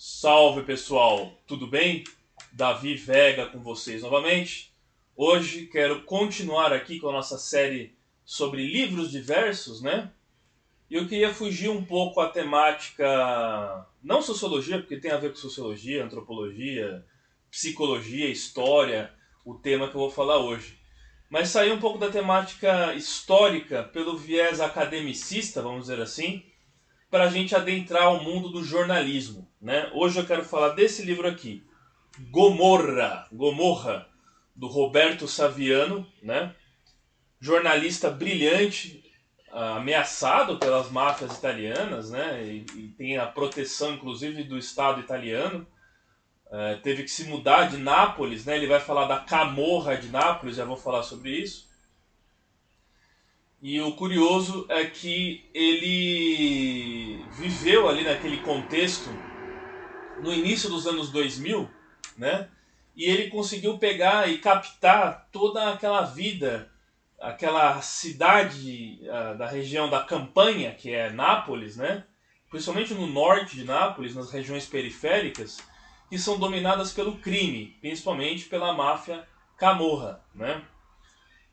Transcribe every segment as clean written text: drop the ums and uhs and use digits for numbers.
Salve pessoal, tudo bem? Davi Vega com vocês novamente. Hoje quero continuar aqui com a nossa série sobre livros diversos, né? E eu queria fugir um pouco à temática, não sociologia, porque tem a ver com sociologia, antropologia, psicologia, história, o tema que eu vou falar hoje. Mas sair um pouco da temática histórica pelo viés academicista, vamos dizer assim, para a gente adentrar o mundo do jornalismo, né? Hoje eu quero falar desse livro aqui, Gomorra, do Roberto Saviano, né? Jornalista brilhante, ameaçado pelas máfias italianas, né? E tem a proteção, inclusive, do Estado italiano. Teve que se mudar de Nápoles, né? Ele vai falar da Camorra de Nápoles, já vou falar sobre isso. E o curioso é que ele viveu ali naquele contexto no início dos anos 2000, né? E ele conseguiu pegar e captar toda aquela vida, aquela cidade da região da Campanha, que é Nápoles, né? Principalmente no norte de Nápoles, nas regiões periféricas, que são dominadas pelo crime, principalmente pela máfia Camorra, né?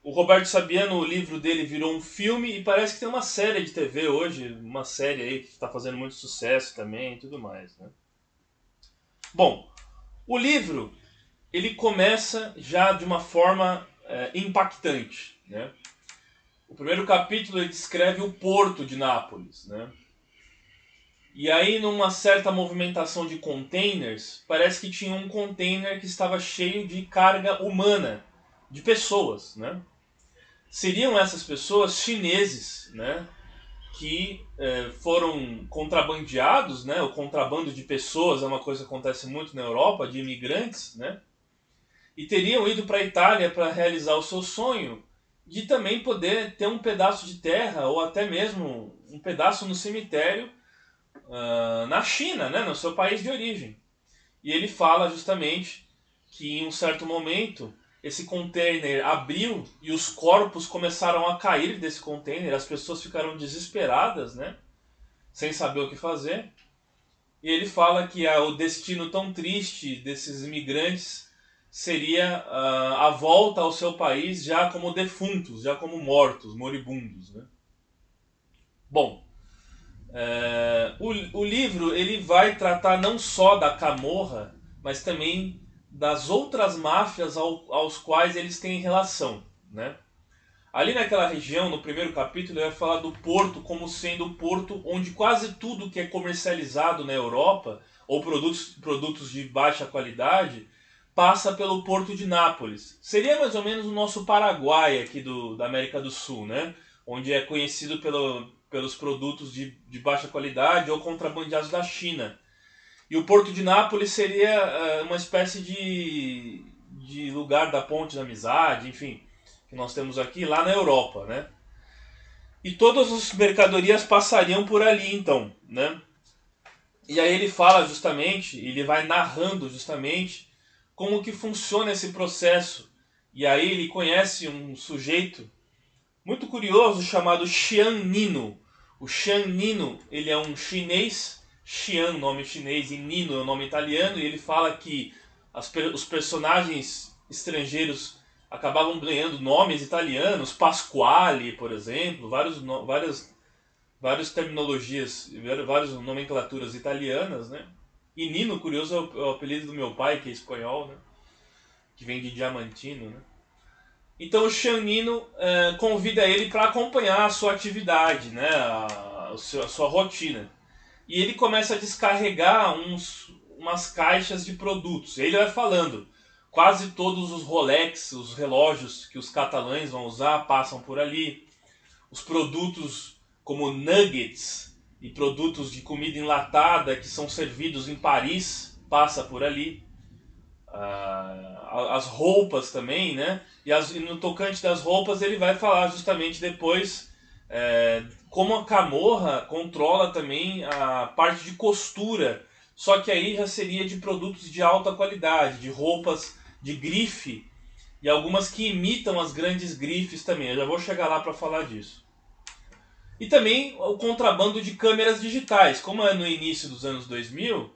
O Roberto Saviano, o livro dele virou um filme e parece que tem uma série de TV hoje, uma série aí que está fazendo muito sucesso também e tudo mais, né? Bom, o livro ele começa já de uma forma impactante, né? O primeiro capítulo ele descreve o porto de Nápoles, né? E aí, numa certa movimentação de containers, parece que tinha um container que estava cheio de carga humana, de pessoas, né? Seriam essas pessoas chineses, né? Que foram contrabandeados, né? O contrabando de pessoas é uma coisa que acontece muito na Europa, de imigrantes, né? E teriam ido para a Itália para realizar o seu sonho de também poder ter um pedaço de terra ou até mesmo um pedaço no cemitério na China, né, no seu país de origem. E ele fala justamente que em um certo momento esse container abriu e os corpos começaram a cair desse container, as pessoas ficaram desesperadas, né, sem saber o que fazer. E ele fala que o destino tão triste desses imigrantes seria a volta ao seu país já como defuntos, já como mortos, moribundos, né? Bom, o livro ele vai tratar não só da Camorra, mas também das outras máfias aos quais eles têm relação, né? Ali naquela região, no primeiro capítulo, ele vai falar do porto como sendo o porto onde quase tudo que é comercializado na Europa, ou produtos de baixa qualidade, passa pelo porto de Nápoles. Seria mais ou menos o nosso Paraguai aqui da América do Sul, né? Onde é conhecido pelos produtos de baixa qualidade ou contrabandeados da China. E o porto de Nápoles seria uma espécie de lugar da ponte da amizade, enfim, que nós temos aqui lá na Europa, né? E todas as mercadorias passariam por ali, então, né? E aí ele fala justamente, ele vai narrando justamente como que funciona esse processo. E aí ele conhece um sujeito muito curioso chamado Xian Nino. O Xian Nino, ele é um chinês, Xian, nome chinês, e Nino é o nome italiano, e ele fala que os personagens estrangeiros acabavam ganhando nomes italianos, Pasquale, por exemplo, várias terminologias, várias nomenclaturas italianas, né? E Nino, curioso, é o apelido do meu pai, que é espanhol, né? Que vem de Diamantino, né? Então o Xianino convida ele para acompanhar a sua atividade, né? A sua rotina. E ele começa a descarregar umas caixas de produtos. Ele vai falando, quase todos os Rolex, os relógios que os catalães vão usar, passam por ali. Os produtos como nuggets e produtos de comida enlatada que são servidos em Paris, passa por ali. As roupas também, né? E no tocante das roupas ele vai falar justamente depois como a Camorra controla também a parte de costura, só que aí já seria de produtos de alta qualidade, de roupas de grife e algumas que imitam as grandes grifes também. Eu já vou chegar lá para falar disso. E também o contrabando de câmeras digitais, como é no início dos anos 2000,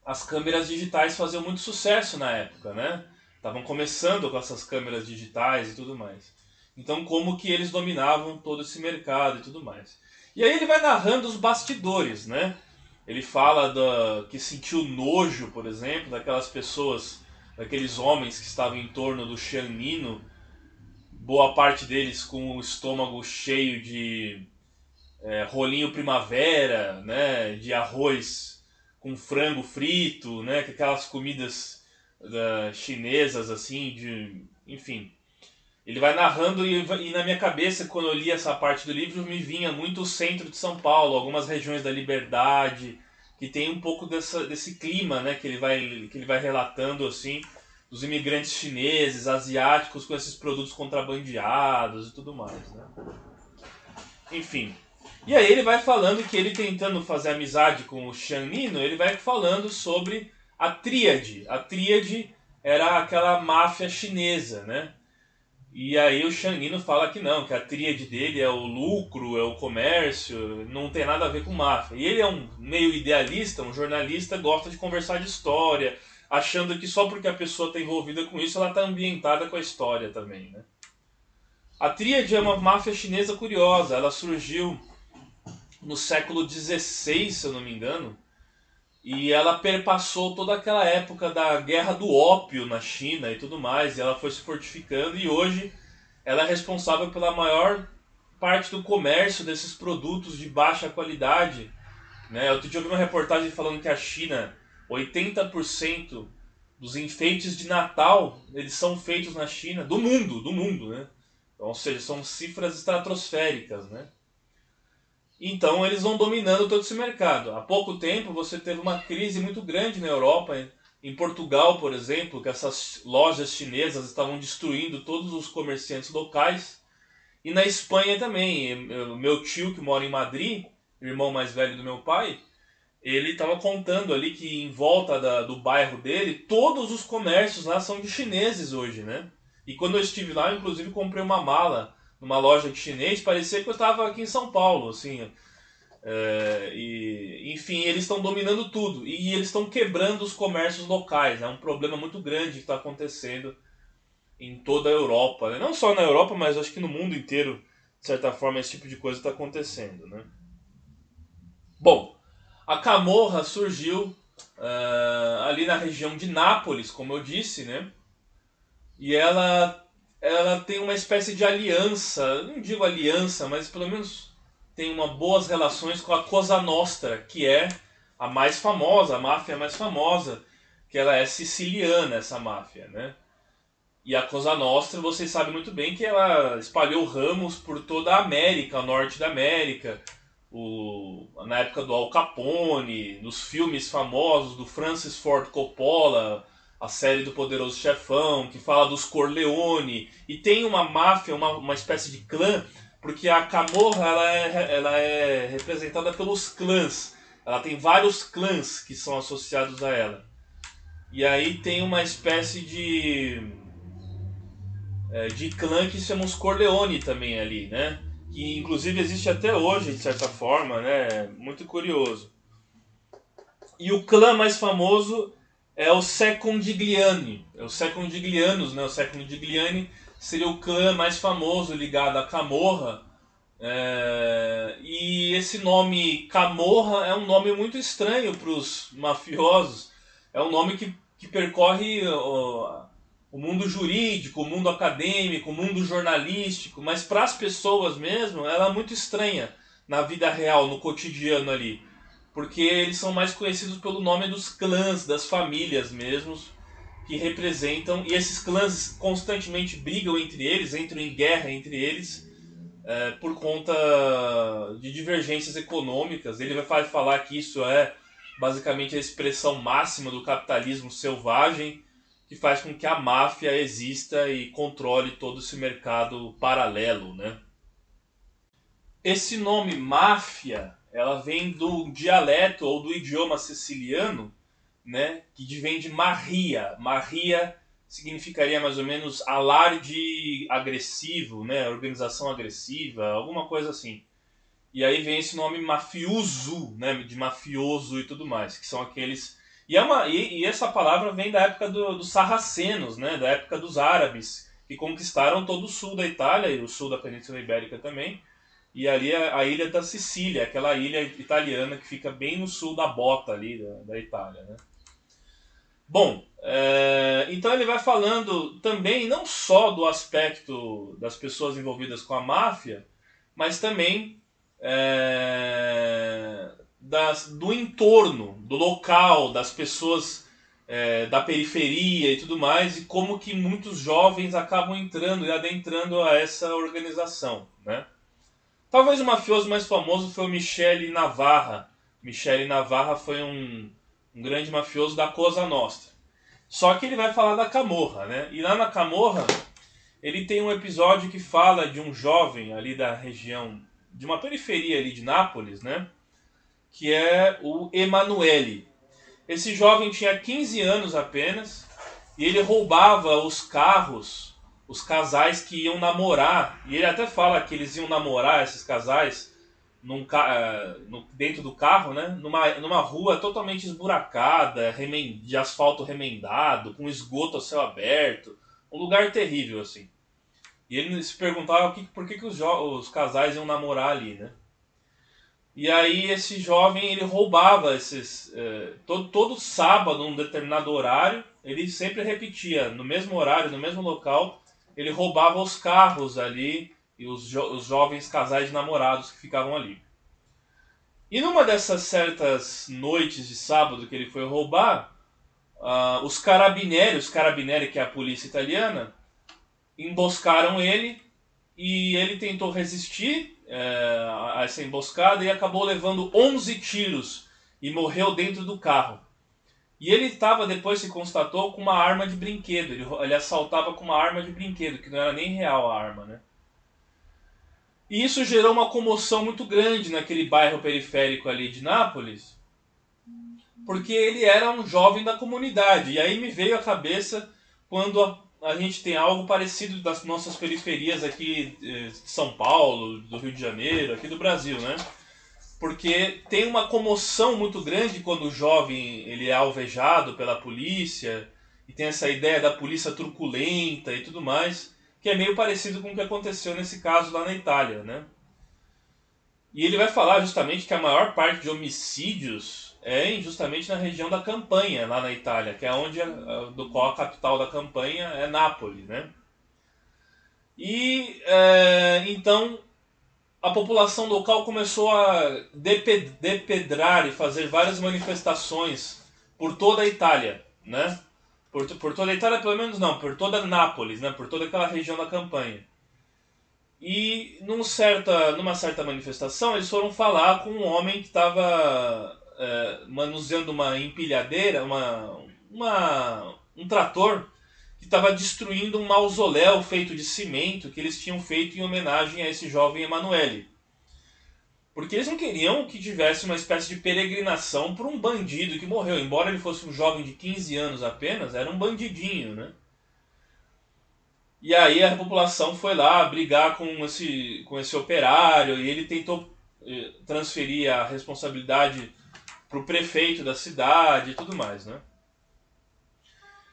as câmeras digitais faziam muito sucesso na época, né? Estavam começando com essas câmeras digitais e tudo mais. Então, como que eles dominavam todo esse mercado e tudo mais. E aí ele vai narrando os bastidores, né? Ele fala que sentiu nojo, por exemplo, daquelas pessoas, daqueles homens que estavam em torno do Xian Nino, boa parte deles com o estômago cheio de rolinho primavera, né, de arroz com frango frito, né, com aquelas comidas chinesas assim, enfim. Ele vai narrando e na minha cabeça, quando eu li essa parte do livro, me vinha muito o centro de São Paulo, algumas regiões da Liberdade, que tem um pouco desse clima, né, que ele vai relatando assim, dos imigrantes chineses, asiáticos com esses produtos contrabandeados e tudo mais, né? Enfim. E aí ele vai falando que ele tentando fazer amizade com o Xian Nino, ele vai falando sobre a tríade. A tríade era aquela máfia chinesa, né? E aí o Xian Nino fala que não, que a tríade dele é o lucro, é o comércio, não tem nada a ver com máfia. E ele é um meio idealista, um jornalista, gosta de conversar de história, achando que só porque a pessoa está envolvida com isso, ela está ambientada com a história também, né? A tríade é uma máfia chinesa curiosa, ela surgiu no século XVI, se eu não me engano, e ela perpassou toda aquela época da guerra do ópio na China e tudo mais, e ela foi se fortificando, e hoje ela é responsável pela maior parte do comércio desses produtos de baixa qualidade, né? Outro dia eu vi uma reportagem falando que a China, 80% dos enfeites de Natal, eles são feitos na China, do mundo, né? Ou seja, são cifras estratosféricas, né? Então eles vão dominando todo esse mercado. Há pouco tempo você teve uma crise muito grande na Europa, em Portugal, por exemplo, que essas lojas chinesas estavam destruindo todos os comerciantes locais. E na Espanha também. Meu tio, que mora em Madrid, irmão mais velho do meu pai, ele estava contando ali que em volta do bairro dele, todos os comércios lá são de chineses hoje, né? E quando eu estive lá, eu inclusive comprei uma mala numa loja de chinês, parecia que eu estava aqui em São Paulo, assim. Enfim, eles estão dominando tudo e eles estão quebrando os comércios locais. É um problema muito grande que está acontecendo em toda a Europa, né? Não só na Europa, mas acho que no mundo inteiro, de certa forma, esse tipo de coisa está acontecendo, né? Bom, a Camorra surgiu ali na região de Nápoles, como eu disse, né? E ela tem uma espécie de aliança, não digo aliança, mas pelo menos tem uma boas relações com a Cosa Nostra, que é a mais famosa, a máfia mais famosa, que ela é siciliana, essa máfia, né? E a Cosa Nostra, vocês sabem muito bem que ela espalhou ramos por toda a América, o norte da América, na época do Al Capone, nos filmes famosos do Francis Ford Coppola, a série do Poderoso Chefão, que fala dos Corleone, e tem uma máfia, uma espécie de clã, porque a Camorra ela é representada pelos clãs, ela tem vários clãs que são associados a ela. E aí tem uma espécie de clã que chamamos Corleone também ali, né? Que inclusive existe até hoje, de certa forma, né? Muito curioso. E o clã mais famoso é o Secondigliani. É o Secondiglianos, né? O Secondigliani seria o clã mais famoso ligado à Camorra. E esse nome Camorra é um nome muito estranho para os mafiosos. É um nome que percorre o mundo jurídico, o mundo acadêmico, o mundo jornalístico, mas para as pessoas mesmo, ela é muito estranha na vida real, no cotidiano ali. Porque eles são mais conhecidos pelo nome dos clãs, das famílias mesmos, que representam, e esses clãs constantemente brigam entre eles, entram em guerra entre eles, por conta de divergências econômicas. Ele vai falar que isso é basicamente a expressão máxima do capitalismo selvagem, que faz com que a máfia exista e controle todo esse mercado paralelo, né? Esse nome máfia, ela vem do dialeto ou do idioma siciliano, né, que vem de marria. Marria significaria mais ou menos alarde agressivo, né, organização agressiva, alguma coisa assim. E aí vem esse nome mafioso, né, de mafioso e tudo mais, que são aqueles E essa palavra vem da época dos sarracenos, né? Da época dos árabes, que conquistaram todo o sul da Itália e o sul da Península Ibérica também. E ali a ilha da Sicília, aquela ilha italiana que fica bem no sul da bota ali da Itália, né? Bom, então ele vai falando também não só do aspecto das pessoas envolvidas com a máfia, mas também do entorno, do local, das pessoas da periferia e tudo mais, e como que muitos jovens acabam entrando e adentrando a essa organização, né? Talvez o mafioso mais famoso foi o Michele Navarra. Michele Navarra foi um grande mafioso da Cosa Nostra. Só que ele vai falar da Camorra, né? E lá na Camorra, ele tem um episódio que fala de um jovem ali da região, de uma periferia ali de Nápoles, né? Que é o Emanuele. Esse jovem tinha 15 anos apenas e ele roubava os carros, os casais que iam namorar. E ele até fala que eles iam namorar, esses casais, dentro do carro, né? Numa rua totalmente esburacada, de asfalto remendado, com esgoto a céu aberto. Um lugar terrível, assim. E ele se perguntava por que os casais iam namorar ali, né? E aí esse jovem, ele roubava todo sábado, num determinado horário, ele sempre repetia, no mesmo horário, no mesmo local, ele roubava os carros ali e os jovens casais de namorados que ficavam ali. E numa dessas certas noites de sábado que ele foi roubar, os carabinieri, que é a polícia italiana, emboscaram ele e ele tentou resistir a essa emboscada e acabou levando 11 tiros e morreu dentro do carro. E ele estava, depois se constatou, com uma arma de brinquedo. Ele assaltava com uma arma de brinquedo, que não era nem real a arma, né? E isso gerou uma comoção muito grande naquele bairro periférico ali de Nápoles, porque ele era um jovem da comunidade. E aí me veio à cabeça quando a gente tem algo parecido das nossas periferias aqui de São Paulo, do Rio de Janeiro, aqui do Brasil, né? Porque tem uma comoção muito grande quando o jovem ele é alvejado pela polícia e tem essa ideia da polícia truculenta e tudo mais, que é meio parecido com o que aconteceu nesse caso lá na Itália, né? E ele vai falar justamente que a maior parte de homicídios é justamente na região da Campanha, lá na Itália, que é onde do qual a capital da Campanha é Nápoles, né? E então a população local começou a depedrar e fazer várias manifestações por toda a Itália, né? Por toda a Itália, pelo menos não, por toda Nápoles, né? Por toda aquela região da Campanha. E numa certa manifestação, eles foram falar com um homem que estava manuseando uma empilhadeira, um trator, que estava destruindo um mausoléu feito de cimento que eles tinham feito em homenagem a esse jovem Emanuele. Porque eles não queriam que tivesse uma espécie de peregrinação por um bandido que morreu. Embora ele fosse um jovem de 15 anos apenas, era um bandidinho, né? E aí a população foi lá brigar com esse operário e ele tentou transferir a responsabilidade para o prefeito da cidade e tudo mais, né?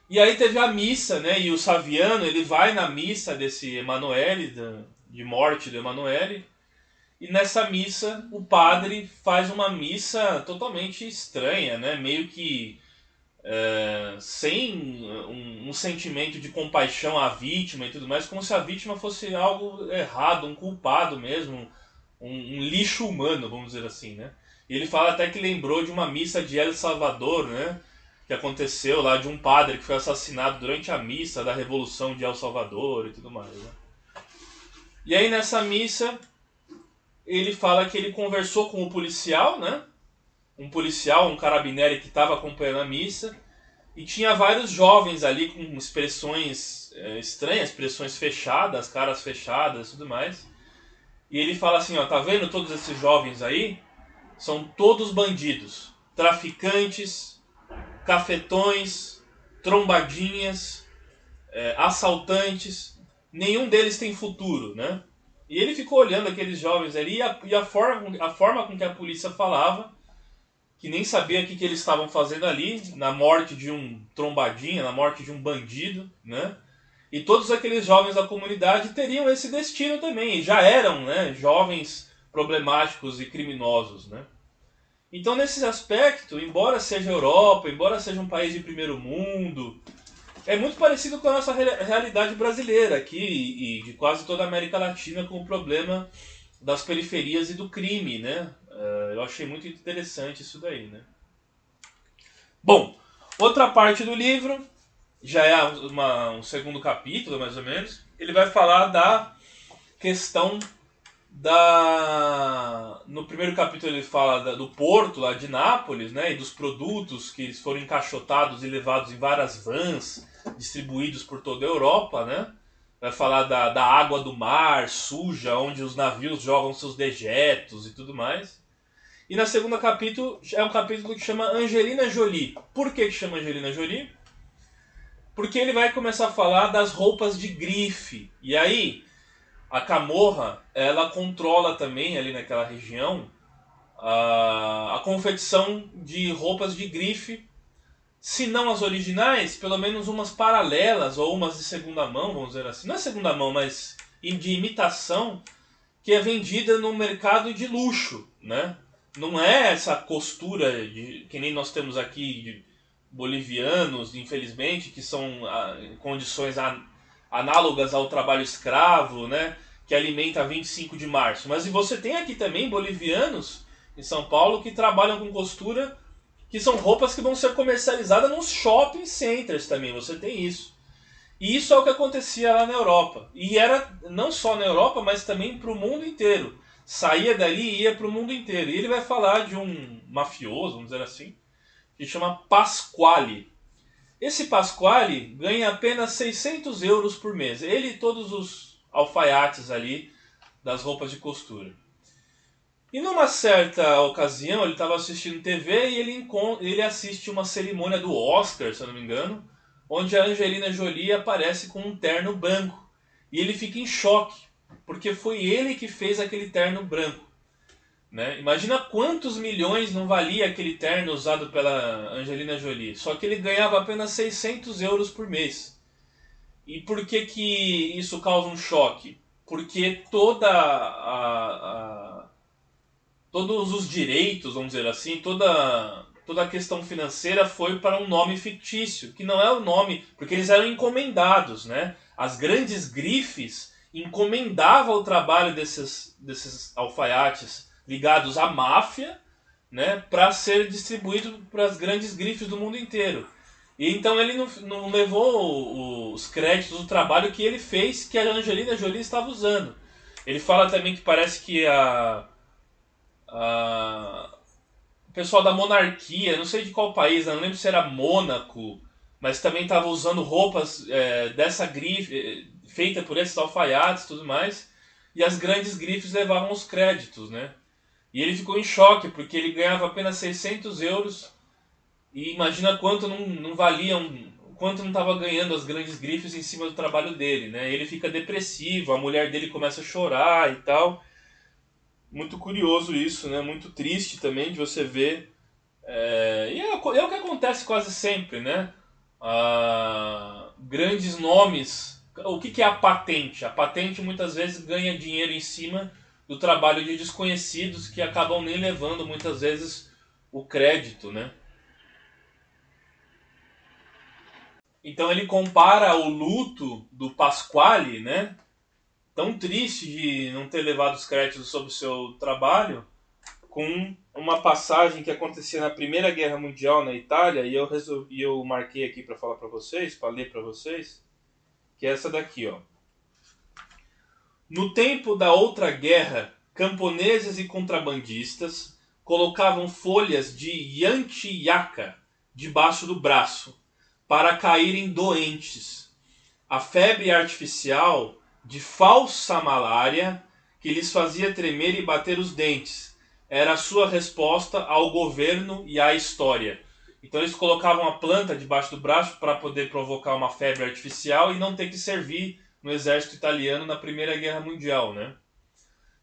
E aí teve a missa, né? E o Saviano, ele vai na missa desse Emanuele, de morte do Emanuele, e nessa missa o padre faz uma missa totalmente estranha, né? Meio que sem um sentimento de compaixão à vítima e tudo mais, como se a vítima fosse algo errado, um culpado mesmo, um lixo humano, vamos dizer assim, né? E ele fala até que lembrou de uma missa de El Salvador, né? Que aconteceu lá, de um padre que foi assassinado durante a missa da Revolução de El Salvador e tudo mais, né? E aí nessa missa ele fala que ele conversou com o policial, né? Um policial, um carabinieri que estava acompanhando a missa, e tinha vários jovens ali com expressões estranhas, expressões fechadas, caras fechadas e tudo mais. E ele fala assim, ó, tá vendo todos esses jovens aí? São todos bandidos, traficantes, cafetões, trombadinhas, assaltantes. Nenhum deles tem futuro, né? E ele ficou olhando aqueles jovens ali e a forma com que a polícia falava, que nem sabia o que eles estavam fazendo ali, na morte de um trombadinha, na morte de um bandido, né? E todos aqueles jovens da comunidade teriam esse destino também, e já eram, né, jovens problemáticos e criminosos, né? Então, nesse aspecto, embora seja Europa, embora seja um país de primeiro mundo, é muito parecido com a nossa realidade brasileira aqui e de quase toda a América Latina, com o problema das periferias e do crime, né? Eu achei muito interessante isso daí, né? Bom, outra parte do livro, já é um segundo capítulo, mais ou menos, ele vai falar da questão no primeiro capítulo ele fala do porto lá de Nápoles, né, e dos produtos que eles foram encaixotados e levados em várias vans, distribuídos por toda a Europa, né? Vai falar da água do mar suja, onde os navios jogam seus dejetos e tudo mais. E na segunda capítulo é um capítulo que chama Angelina Jolie. Por que chama Angelina Jolie? Porque ele vai começar a falar das roupas de grife. E aí, a Camorra, ela controla também ali naquela região a confecção de roupas de grife, se não as originais, pelo menos umas paralelas ou umas de segunda mão, vamos dizer assim. Não é segunda mão, mas de imitação, que é vendida no mercado de luxo, né? Não é essa costura que nem nós temos aqui de bolivianos, infelizmente, que são condições análogas ao trabalho escravo, né? Que alimenta 25 de março. Mas você tem aqui também bolivianos em São Paulo que trabalham com costura, que são roupas que vão ser comercializadas nos shopping centers também. Você tem isso. E isso é o que acontecia lá na Europa. E era não só na Europa, mas também para o mundo inteiro. Saía dali e ia para o mundo inteiro. E ele vai falar de um mafioso, vamos dizer assim, que chama Pasquale. Esse Pasquale ganha apenas 600 euros por mês. Ele e todos os alfaiates ali das roupas de costura. E numa certa ocasião, ele estava assistindo TV e ele assiste uma cerimônia do Oscar, se eu não me engano, onde a Angelina Jolie aparece com um terno branco. E ele fica em choque, porque foi ele que fez aquele terno branco. Né? Imagina quantos milhões não valia aquele terno usado pela Angelina Jolie. Só que ele ganhava apenas 600 euros por mês. E por que isso causa um choque? Porque todos os direitos, vamos dizer assim, toda a questão financeira foi para um nome fictício, que não é o nome, porque eles eram encomendados, né? As grandes grifes encomendavam o trabalho desses alfaiates ligados à máfia, né, para ser distribuído para as grandes grifes do mundo inteiro. E então ele não levou os créditos do trabalho que ele fez, que a Angelina Jolie estava usando. Ele fala também que parece que o pessoal da monarquia, não sei de qual país, não lembro se era Mônaco, mas também estava usando roupas dessa grife, feita por esses alfaiates e tudo mais, e as grandes grifes levavam os créditos, né? E ele ficou em choque, porque ele ganhava apenas 600 euros, e imagina quanto não valiam, quanto não estava ganhando as grandes grifes em cima do trabalho dele, né? Ele fica depressivo, a mulher dele começa a chorar e tal. Muito curioso isso, né? Muito triste também de você ver. E é o que acontece quase sempre, né? Grandes nomes. O que é a patente? A patente muitas vezes ganha dinheiro em cima do trabalho de desconhecidos que acabam nem levando muitas vezes o crédito, né? Então ele compara o luto do Pasquale, né? Tão triste de não ter levado os créditos sobre o seu trabalho, com uma passagem que acontecia na Primeira Guerra Mundial na Itália, e eu marquei aqui para falar para vocês, para ler para vocês, que é essa daqui, ó. No tempo da outra guerra, camponeses e contrabandistas colocavam folhas de yantiaca debaixo do braço para caírem doentes. A febre artificial de falsa malária que lhes fazia tremer e bater os dentes era a sua resposta ao governo e à história. Então eles colocavam a planta debaixo do braço para poder provocar uma febre artificial e não ter que servir no exército italiano na Primeira Guerra Mundial, né?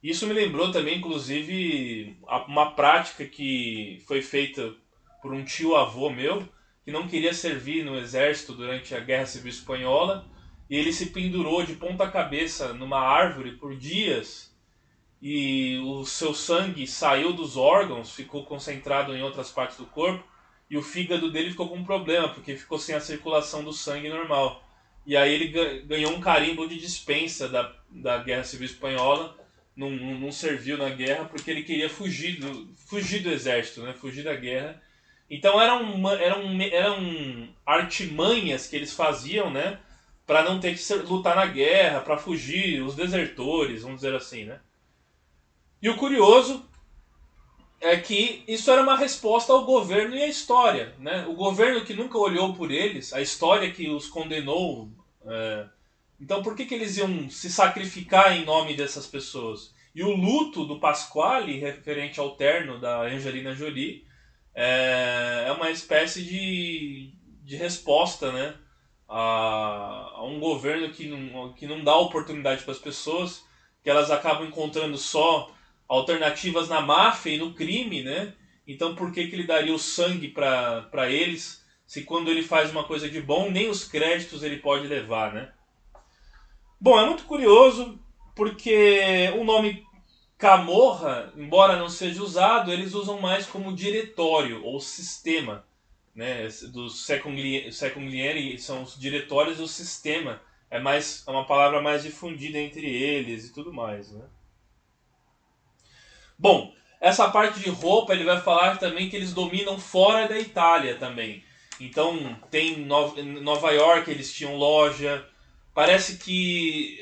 Isso me lembrou também, inclusive, uma prática que foi feita por um tio-avô meu, que não queria servir no exército durante a Guerra Civil Espanhola, e ele se pendurou de ponta cabeça numa árvore por dias, e o seu sangue saiu dos órgãos, ficou concentrado em outras partes do corpo, e o fígado dele ficou com um problema, porque ficou sem a circulação do sangue normal. E aí ele ganhou um carimbo de dispensa da Guerra Civil Espanhola, não serviu na guerra porque ele queria fugir do exército, né? Fugir da guerra. Então eram artimanhas que eles faziam, né? Para não ter que lutar na guerra, para fugir, os desertores, vamos dizer assim, né? E o curioso é que isso era uma resposta ao governo e à história, né? O governo que nunca olhou por eles, a história que os condenou. Então por que eles iam se sacrificar em nome dessas pessoas? E o luto do Pasquale, referente ao terno da Angelina Jolie, é uma espécie de resposta, né, a um governo que não dá oportunidade para as pessoas, que elas acabam encontrando só alternativas na máfia e no crime, né? Então por que ele daria o sangue para eles, se quando ele faz uma coisa de bom, nem os créditos ele pode levar, né? Bom, é muito curioso porque o nome Camorra, embora não seja usado, eles usam mais como diretório ou sistema, né? Dos Seconglieri são os diretórios do sistema. É uma palavra mais difundida entre eles e tudo mais, né? Bom, essa parte de roupa ele vai falar também que eles dominam fora da Itália também. Então tem Nova York eles tinham loja, parece que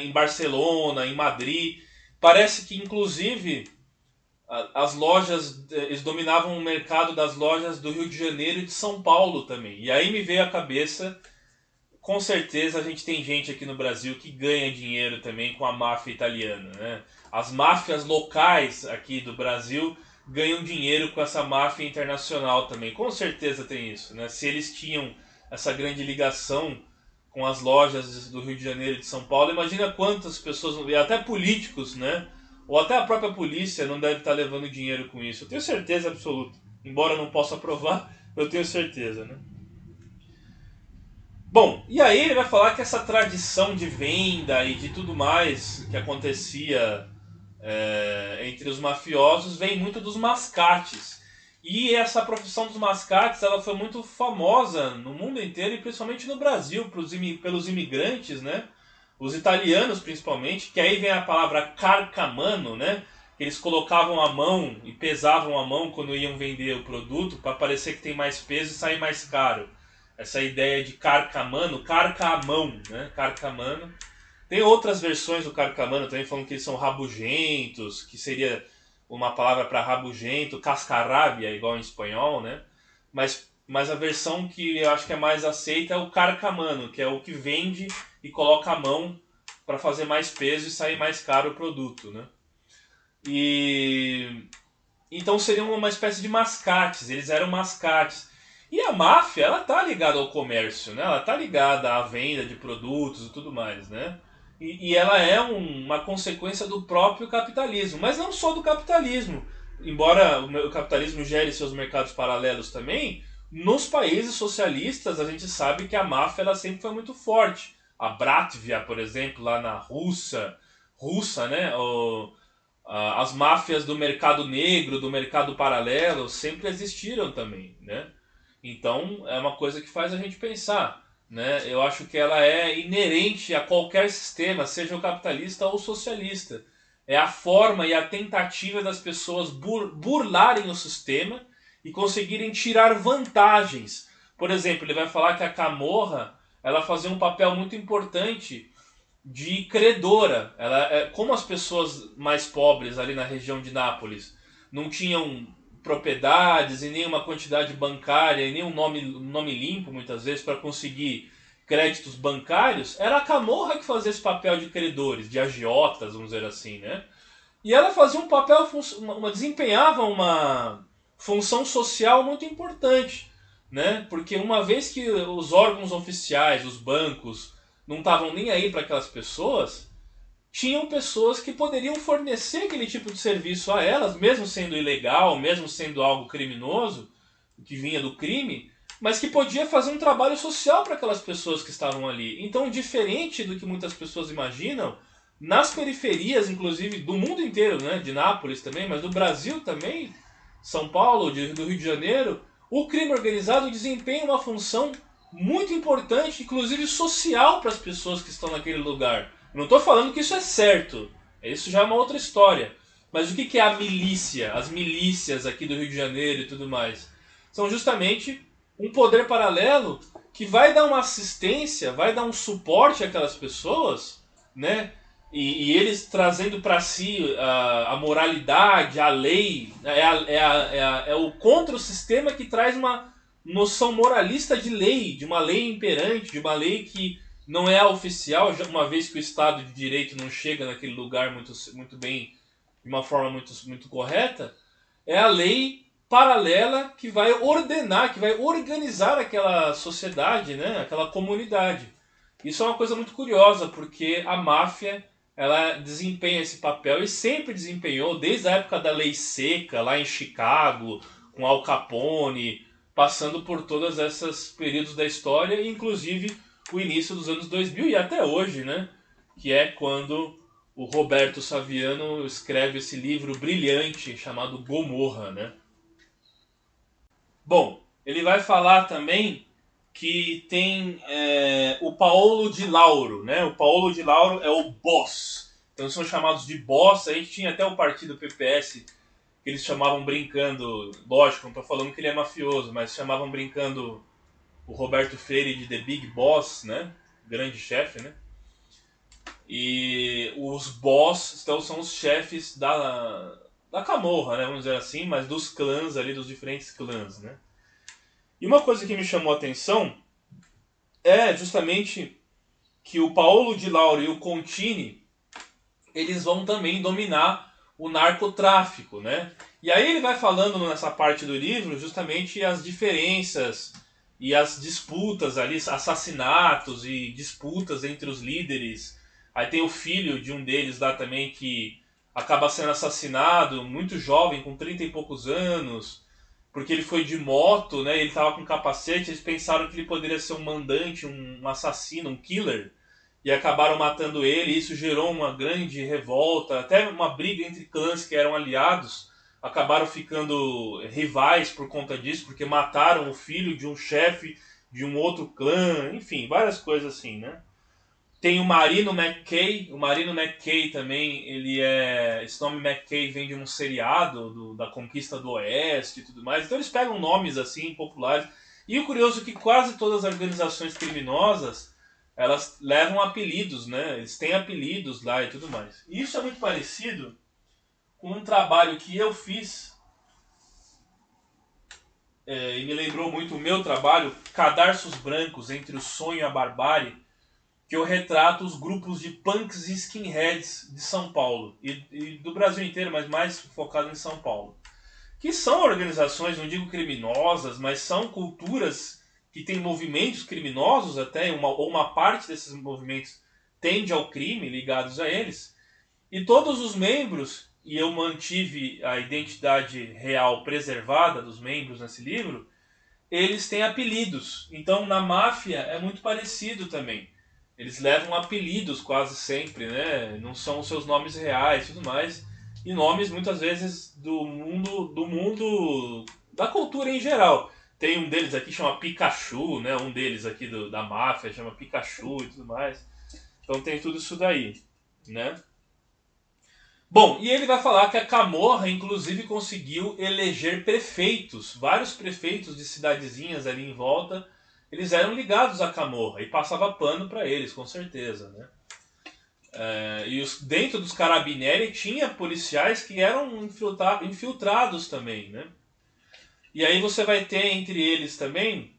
em Barcelona, em Madrid, parece que inclusive as lojas, eles dominavam o mercado das lojas do Rio de Janeiro e de São Paulo também. E aí me veio à cabeça, com certeza a gente tem gente aqui no Brasil que ganha dinheiro também com a máfia italiana, né? As máfias locais aqui do Brasil ganham dinheiro com essa máfia internacional também. Com certeza tem isso, né? Se eles tinham essa grande ligação com as lojas do Rio de Janeiro e de São Paulo, imagina quantas pessoas, até políticos, né? Ou até a própria polícia não deve estar levando dinheiro com isso. Eu tenho certeza absoluta. Embora eu não possa provar, eu tenho certeza, né? Bom, e aí ele vai falar que essa tradição de venda e de tudo mais que acontecia entre os mafiosos vem muito dos mascates. E essa profissão dos mascates ela foi muito famosa no mundo inteiro e principalmente no Brasil pelos imigrantes, né? Os italianos principalmente, que aí vem a palavra carcamano, né? Que eles colocavam a mão e pesavam a mão quando iam vender o produto para parecer que tem mais peso e sair mais caro. Essa ideia de carcamano, carcamão, né? Carcamano. Tem outras versões do carcamano também falando que eles são rabugentos, que seria uma palavra para rabugento, cascarrábia, igual em espanhol, né? Mas a versão que eu acho que é mais aceita é o carcamano, que é o que vende e coloca a mão para fazer mais peso e sair mais caro o produto, né? E então seriam uma espécie de mascates, eles eram mascates. E a máfia, ela tá ligada ao comércio, né? Ela tá ligada à venda de produtos e tudo mais, né? E ela é uma consequência do próprio capitalismo, mas não só do capitalismo. Embora o capitalismo gere seus mercados paralelos também, nos países socialistas a gente sabe que a máfia ela sempre foi muito forte. A Bratvia, por exemplo, lá na Rússia, né? As máfias do mercado negro, do mercado paralelo, sempre existiram também, né? Então é uma coisa que faz a gente pensar, né? Eu acho que ela é inerente a qualquer sistema, seja o capitalista ou o socialista. É a forma e a tentativa das pessoas burlarem o sistema e conseguirem tirar vantagens. Por exemplo, ele vai falar que a Camorra ela fazia um papel muito importante de credora. Como as pessoas mais pobres ali na região de Nápoles não tinham propriedades e nem uma quantidade bancária e nem um nome limpo muitas vezes para conseguir créditos bancários, era a Camorra que fazia esse papel de credores, de agiotas, vamos dizer assim, né? E ela fazia um papel, desempenhava uma função social muito importante, né? Porque uma vez que os órgãos oficiais, os bancos, não estavam nem aí para aquelas pessoas, tinham pessoas que poderiam fornecer aquele tipo de serviço a elas, mesmo sendo ilegal, mesmo sendo algo criminoso, que vinha do crime, mas que podia fazer um trabalho social para aquelas pessoas que estavam ali. Então, diferente do que muitas pessoas imaginam, nas periferias, inclusive, do mundo inteiro, né, de Nápoles também, mas do Brasil também, São Paulo, do Rio de Janeiro, o crime organizado desempenha uma função muito importante, inclusive social, para as pessoas que estão naquele lugar. Não estou falando que isso é certo, isso já é uma outra história. Mas o que é a milícia, as milícias aqui do Rio de Janeiro e tudo mais? São justamente um poder paralelo que vai dar uma assistência, vai dar um suporte àquelas pessoas, né? E eles trazendo para si a moralidade, a lei, é o contra-sistema que traz uma noção moralista de lei, de uma lei imperante, de uma lei que não é a oficial, uma vez que o Estado de Direito não chega naquele lugar muito bem, de uma forma muito correta, é a lei paralela que vai ordenar, que vai organizar aquela sociedade, né? Aquela comunidade. Isso é uma coisa muito curiosa, porque a máfia ela desempenha esse papel e sempre desempenhou, desde a época da Lei Seca, lá em Chicago, com Al Capone, passando por todos esses períodos da história, inclusive o início dos anos 2000 e até hoje, né? Que é quando o Roberto Saviano escreve esse livro brilhante chamado Gomorra, né? Bom, ele vai falar também que tem o Paolo Di Lauro, né? O Paolo Di Lauro é o boss. Então são chamados de boss. A gente tinha até o partido PPS que eles chamavam brincando, lógico, não estou falando que ele é mafioso, mas chamavam brincando o Roberto Freire de The Big Boss, né? Grande chefe, né? E os boss então, são os chefes da Camorra, né? Vamos dizer assim, mas dos clãs ali, dos diferentes clãs, né? E uma coisa que me chamou a atenção é justamente que o Paolo Di Lauro e o Contini, eles vão também dominar o narcotráfico, né? E aí ele vai falando nessa parte do livro justamente as diferenças e as disputas ali, assassinatos e disputas entre os líderes. Aí tem o filho de um deles lá também que acaba sendo assassinado, muito jovem, com 30 e poucos anos, porque ele foi de moto, né? Ele estava com capacete, eles pensaram que ele poderia ser um mandante, um assassino, um killer, e acabaram matando ele, e isso gerou uma grande revolta, até uma briga entre clãs que eram aliados, acabaram ficando rivais por conta disso, porque mataram o filho de um chefe de um outro clã, enfim, várias coisas assim, né? Tem o Marino McKay também, esse nome McKay vem de um seriado da Conquista do Oeste e tudo mais, então eles pegam nomes assim, populares, e o curioso é que quase todas as organizações criminosas, elas levam apelidos, né? Eles têm apelidos lá e tudo mais. E isso é muito parecido com um trabalho que eu fiz, e me lembrou muito o meu trabalho, Cadarços Brancos entre o Sonho e a Barbárie, que eu retrato os grupos de punks e skinheads de São Paulo, e do Brasil inteiro, mas mais focado em São Paulo. Que são organizações, não digo criminosas, mas são culturas que têm movimentos criminosos até, ou uma parte desses movimentos tende ao crime, ligados a eles. E todos os membros, e eu mantive a identidade real preservada dos membros nesse livro, eles têm apelidos. Então na máfia é muito parecido também. Eles levam apelidos quase sempre, né? Não são os seus nomes reais e tudo mais. E nomes muitas vezes do mundo da cultura em geral. Tem um deles aqui que chama Pikachu, né? Um deles aqui da máfia chama Pikachu e tudo mais. Então tem tudo isso daí, né? Bom, e ele vai falar que a Camorra, inclusive, conseguiu eleger prefeitos, vários prefeitos de cidadezinhas ali em volta, eles eram ligados à Camorra e passava pano para eles, com certeza, né? Dentro dos Carabinieri tinha policiais que eram infiltrados também, né? E aí você vai ter entre eles também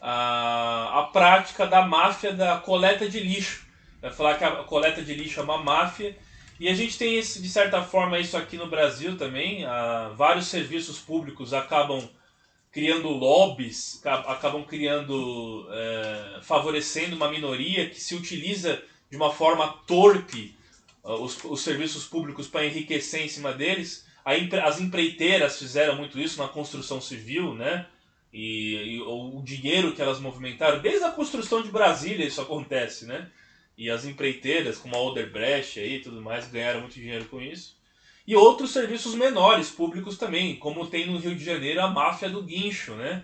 a prática da máfia da coleta de lixo. Vai falar que a coleta de lixo é uma máfia. E a gente tem, de certa forma, isso aqui no Brasil também. Vários serviços públicos acabam criando lobbies, acabam favorecendo uma minoria que se utiliza de uma forma torpe os serviços públicos para enriquecer em cima deles. As empreiteiras fizeram muito isso na construção civil, né? E o dinheiro que elas movimentaram, desde a construção de Brasília isso acontece, né? E as empreiteiras, como a Odebrecht e tudo mais, ganharam muito dinheiro com isso. E outros serviços menores, públicos também, como tem no Rio de Janeiro a máfia do guincho, né?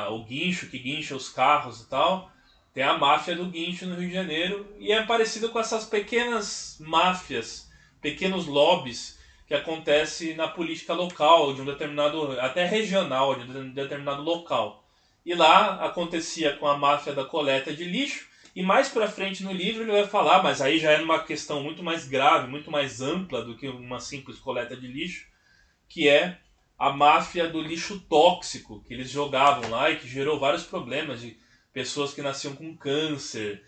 O guincho que guincha os carros e tal. Tem a máfia do guincho no Rio de Janeiro e é parecido com essas pequenas máfias, pequenos lobbies que acontece na política local, de um determinado, até regional, de um determinado local. E lá acontecia com a máfia da coleta de lixo, e mais pra frente no livro ele vai falar, mas aí já era uma questão muito mais grave, muito mais ampla do que uma simples coleta de lixo, que é a máfia do lixo tóxico que eles jogavam lá e que gerou vários problemas de pessoas que nasciam com câncer,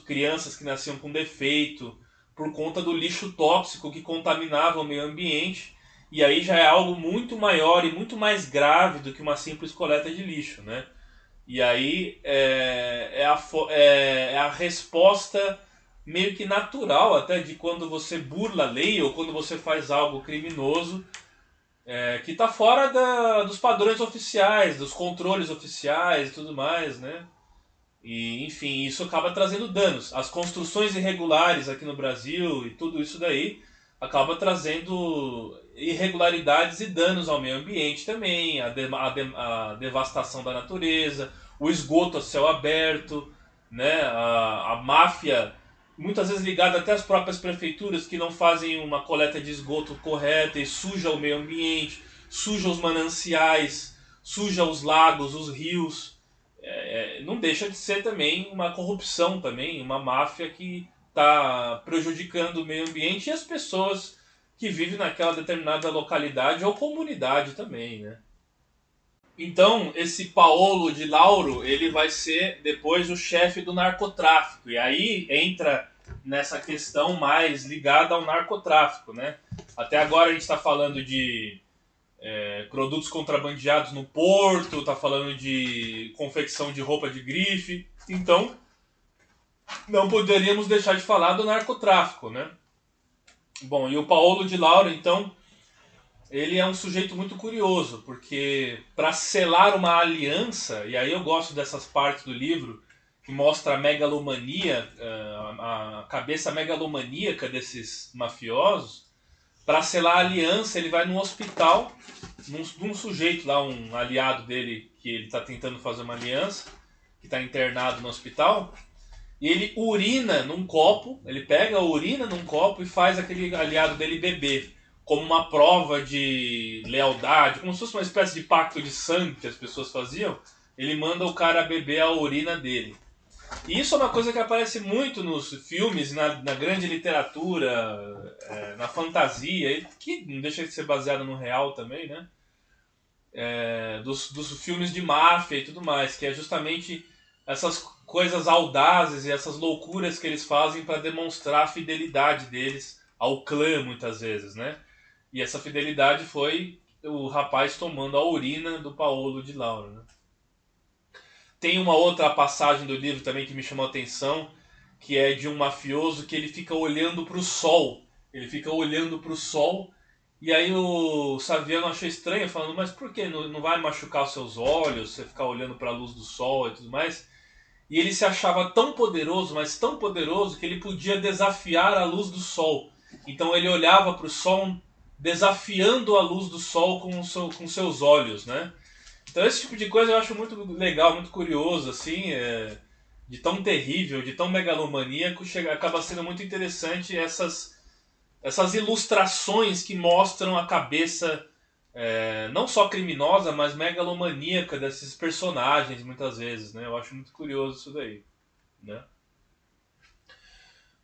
crianças que nasciam com defeito, por conta do lixo tóxico que contaminava o meio ambiente. E aí já é algo muito maior e muito mais grave do que uma simples coleta de lixo, né? E aí é a resposta meio que natural até de quando você burla a lei ou quando você faz algo criminoso que está fora dos padrões oficiais, dos controles oficiais e tudo mais, né? E, enfim, isso acaba trazendo danos. As construções irregulares aqui no Brasil e tudo isso daí acaba trazendo irregularidades e danos ao meio ambiente também, a devastação da natureza, o esgoto a céu aberto, né? A máfia, muitas vezes ligada até às próprias prefeituras que não fazem uma coleta de esgoto correta e suja o meio ambiente, suja os mananciais, suja os lagos, os rios. Não deixa de ser também uma corrupção também, uma máfia que está prejudicando o meio ambiente e as pessoas que vivem naquela determinada localidade ou comunidade também, né? Então, esse Paolo de Lauro, ele vai ser depois o chefe do narcotráfico. E aí entra nessa questão mais ligada ao narcotráfico, né? Até agora a gente está falando de produtos contrabandeados no porto, está falando de confecção de roupa de grife. Então, não poderíamos deixar de falar do narcotráfico, né? Bom, e o Paolo de Lauro, então, ele é um sujeito muito curioso, porque para selar uma aliança, e aí eu gosto dessas partes do livro que mostra a megalomania, a cabeça megalomaníaca desses mafiosos. Para selar a aliança, ele vai num hospital, num sujeito lá, um aliado dele, que ele está tentando fazer uma aliança, que está internado no hospital, e ele urina num copo, ele pega a urina num copo e faz aquele aliado dele beber, como uma prova de lealdade, como se fosse uma espécie de pacto de sangue que as pessoas faziam. Ele manda o cara beber a urina dele. E isso é uma coisa que aparece muito nos filmes, na grande literatura, na fantasia, que não deixa de ser baseado no real também, né? Dos filmes de máfia e tudo mais, que é justamente essas coisas audazes e essas loucuras que eles fazem para demonstrar a fidelidade deles ao clã, muitas vezes, né? E essa fidelidade foi o rapaz tomando a urina do Paolo de Lauro, né? Tem uma outra passagem do livro também que me chamou a atenção, que é de um mafioso que ele fica olhando para o sol. Ele fica olhando para o sol, e aí o Saviano achou estranho, falando, mas por que? Não vai machucar os seus olhos, você ficar olhando para a luz do sol e tudo mais? E ele se achava tão poderoso, mas tão poderoso, que ele podia desafiar a luz do sol. Então ele olhava para o sol desafiando a luz do sol com seus olhos, né? Então esse tipo de coisa eu acho muito legal, muito curioso, assim, de tão terrível, de tão megalomaníaco, acaba sendo muito interessante essas ilustrações que mostram a cabeça não só criminosa, mas megalomaníaca desses personagens, muitas vezes, né? Eu acho muito curioso isso daí, né?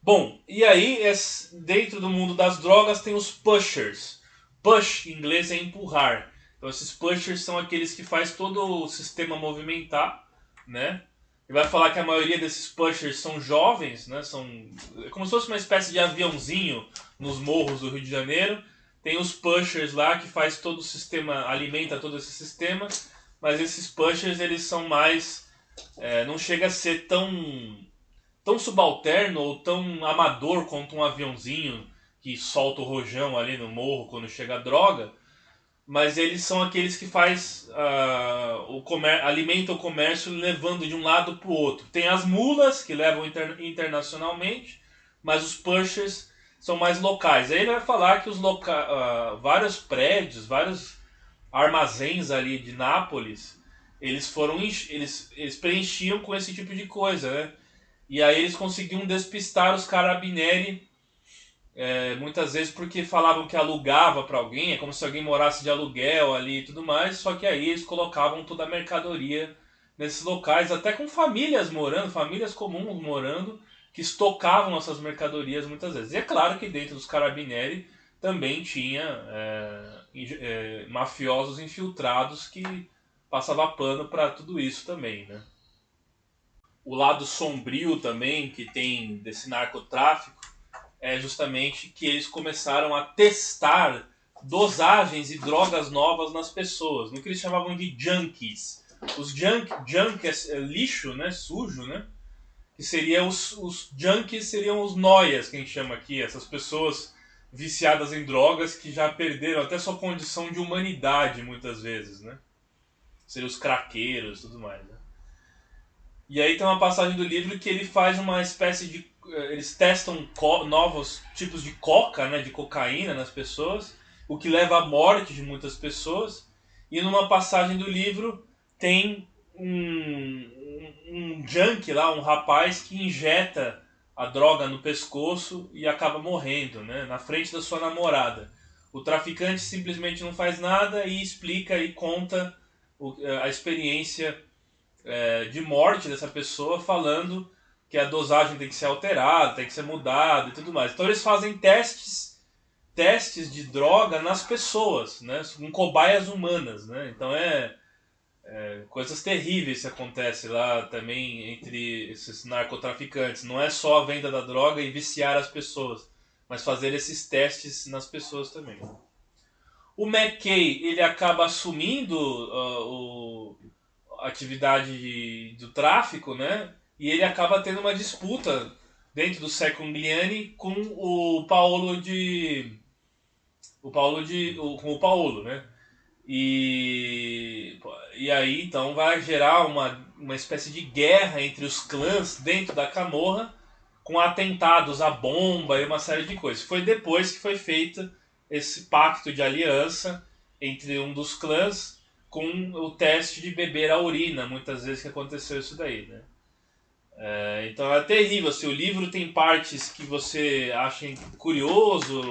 Bom, e aí, dentro do mundo das drogas tem os pushers. Push, em inglês, é empurrar. Então esses pushers são aqueles que faz todo o sistema movimentar, né? E vai falar que a maioria desses pushers são jovens, né? É como se fosse uma espécie de aviãozinho nos morros do Rio de Janeiro. Tem os pushers lá que faz todo o sistema, alimenta todo esse sistema, mas esses pushers eles são mais, não chega a ser tão subalterno ou tão amador quanto um aviãozinho que solta o rojão ali no morro quando chega a droga, mas eles são aqueles que alimenta o comércio levando de um lado para o outro. Tem as mulas que levam internacionalmente, mas os pushers são mais locais. Aí ele vai falar que vários prédios, vários armazéns ali de Nápoles, eles preenchiam com esse tipo de coisa, né? E aí eles conseguiam despistar os carabinieri, muitas vezes porque falavam que alugava para alguém, é como se alguém morasse de aluguel ali e tudo mais, só que aí eles colocavam toda a mercadoria nesses locais, até com famílias morando, famílias comuns morando, que estocavam essas mercadorias muitas vezes. E é claro que dentro dos carabinieri também tinha mafiosos infiltrados que passava pano para tudo isso também, né? O lado sombrio também que tem desse narcotráfico é justamente que eles começaram a testar dosagens e drogas novas nas pessoas, no que eles chamavam de junkies. Os junk é lixo, né, sujo, né? Que seria os junkies seriam os noias, que a gente chama aqui, essas pessoas viciadas em drogas que já perderam até sua condição de humanidade muitas vezes, né? Seriam os craqueiros e tudo mais, né? E aí tem uma passagem do livro que ele faz uma espécie de... Eles testam novos tipos de coca, né, de cocaína nas pessoas, o que leva à morte de muitas pessoas. E numa passagem do livro tem um junkie lá, um rapaz que injeta a droga no pescoço e acaba morrendo, né, na frente da sua namorada. O traficante simplesmente não faz nada e explica e conta a experiência de morte dessa pessoa, falando que a dosagem tem que ser alterada, tem que ser mudada e tudo mais. Então eles fazem testes de droga nas pessoas, né, com cobaias humanas, né? Então coisas terríveis que acontecem lá também entre esses narcotraficantes. Não é só a venda da droga e viciar as pessoas, mas fazer esses testes nas pessoas também. O McKay, ele acaba assumindo a atividade do tráfico, né? E ele acaba tendo uma disputa dentro do Secondigliani com com o Paolo, né? E aí então vai gerar uma espécie de guerra entre os clãs dentro da Camorra, com atentados à bomba e uma série de coisas. Foi depois que foi feito esse pacto de aliança entre um dos clãs com o teste de beber a urina, muitas vezes que aconteceu isso daí, né? Então é terrível, assim, o livro tem partes que você acha curioso,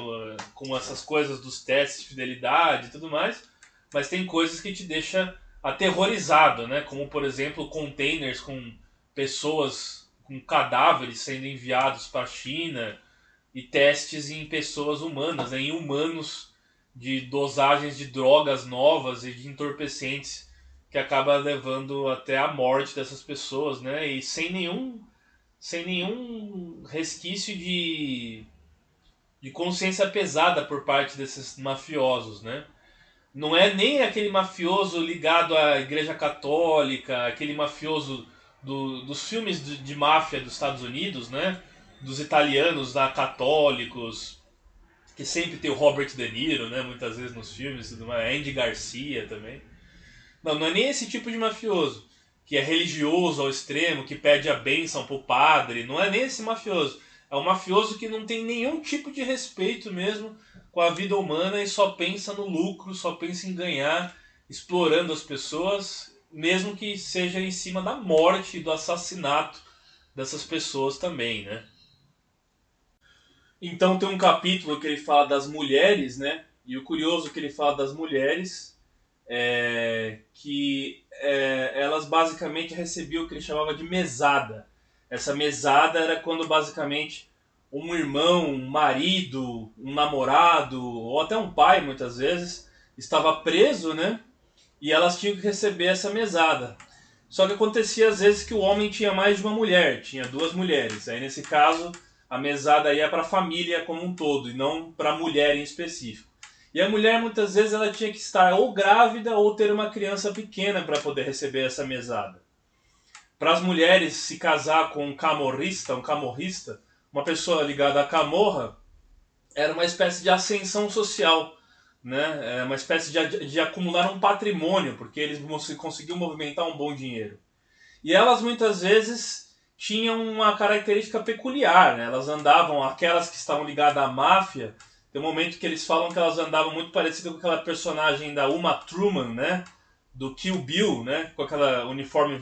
com essas coisas dos testes de fidelidade e tudo mais, mas tem coisas que te deixa aterrorizado, né? Como, por exemplo, containers com pessoas, com cadáveres sendo enviados para a China e testes em pessoas humanas, né? Em humanos, de dosagens de drogas novas e de entorpecentes que acaba levando até a morte dessas pessoas, né? E sem nenhum resquício de consciência pesada por parte desses mafiosos, né? Não é nem aquele mafioso ligado à Igreja Católica, aquele mafioso dos filmes de máfia dos Estados Unidos, né? Dos italianos lá, católicos, que sempre tem o Robert De Niro, né? Muitas vezes nos filmes, tudo mais. Andy Garcia também. Não é nem esse tipo de mafioso, que é religioso ao extremo, que pede a bênção pro padre. Não é nem esse mafioso. É um mafioso que não tem nenhum tipo de respeito mesmo com a vida humana e só pensa no lucro, só pensa em ganhar, explorando as pessoas, mesmo que seja em cima da morte e do assassinato dessas pessoas também, né? Então tem um capítulo que ele fala das mulheres, né? E o curioso é que ele fala das mulheres que elas basicamente recebiam o que ele chamava de mesada. Essa mesada era quando basicamente um irmão, um marido, um namorado, ou até um pai muitas vezes, estava preso, né? E elas tinham que receber essa mesada. Só que acontecia às vezes que o homem tinha mais de uma mulher, tinha duas mulheres. Aí nesse caso a mesada ia para a família como um todo e não para a mulher em específico. E a mulher muitas vezes ela tinha que estar ou grávida ou ter uma criança pequena para poder receber essa mesada. para as mulheres se casar com um camorrista, uma pessoa ligada à camorra, era uma espécie de ascensão social, né? É uma espécie de acumular um patrimônio, porque eles conseguiam movimentar um bom dinheiro. E elas muitas vezes tinham uma característica peculiar, né? Elas andavam, aquelas que estavam ligadas à máfia, tem um momento que eles falam que elas andavam muito parecido com aquela personagem da Uma Thurman, né? Do Kill Bill, né? Com aquela uniforme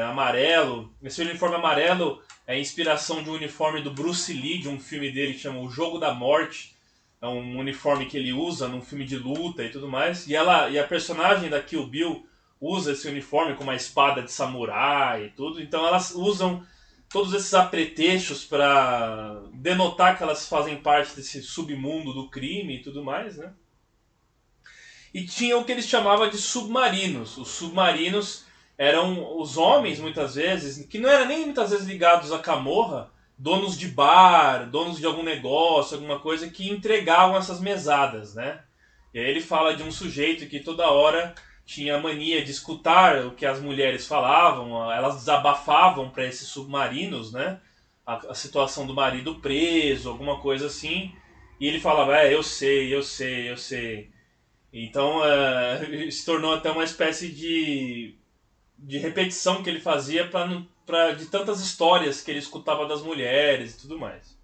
amarelo. Esse uniforme amarelo é a inspiração de um uniforme do Bruce Lee, de um filme dele que chama O Jogo da Morte. É um uniforme que ele usa num filme de luta e tudo mais. E a personagem da Kill Bill usa esse uniforme com uma espada de samurai e tudo. Então elas usam todos esses apetrechos para denotar que elas fazem parte desse submundo do crime e tudo mais, né? E tinha o que eles chamavam de submarinos. Os submarinos eram os homens, muitas vezes, que não eram nem muitas vezes ligados à camorra, donos de bar, donos de algum negócio, alguma coisa, que entregavam essas mesadas, né? E aí ele fala de um sujeito que toda hora tinha a mania de escutar o que as mulheres falavam, elas desabafavam para esses submarinos, né? A situação do marido preso, alguma coisa assim. E ele falava, eu sei, eu sei, eu sei. Então se tornou até uma espécie de repetição que ele fazia de tantas histórias que ele escutava das mulheres e tudo mais.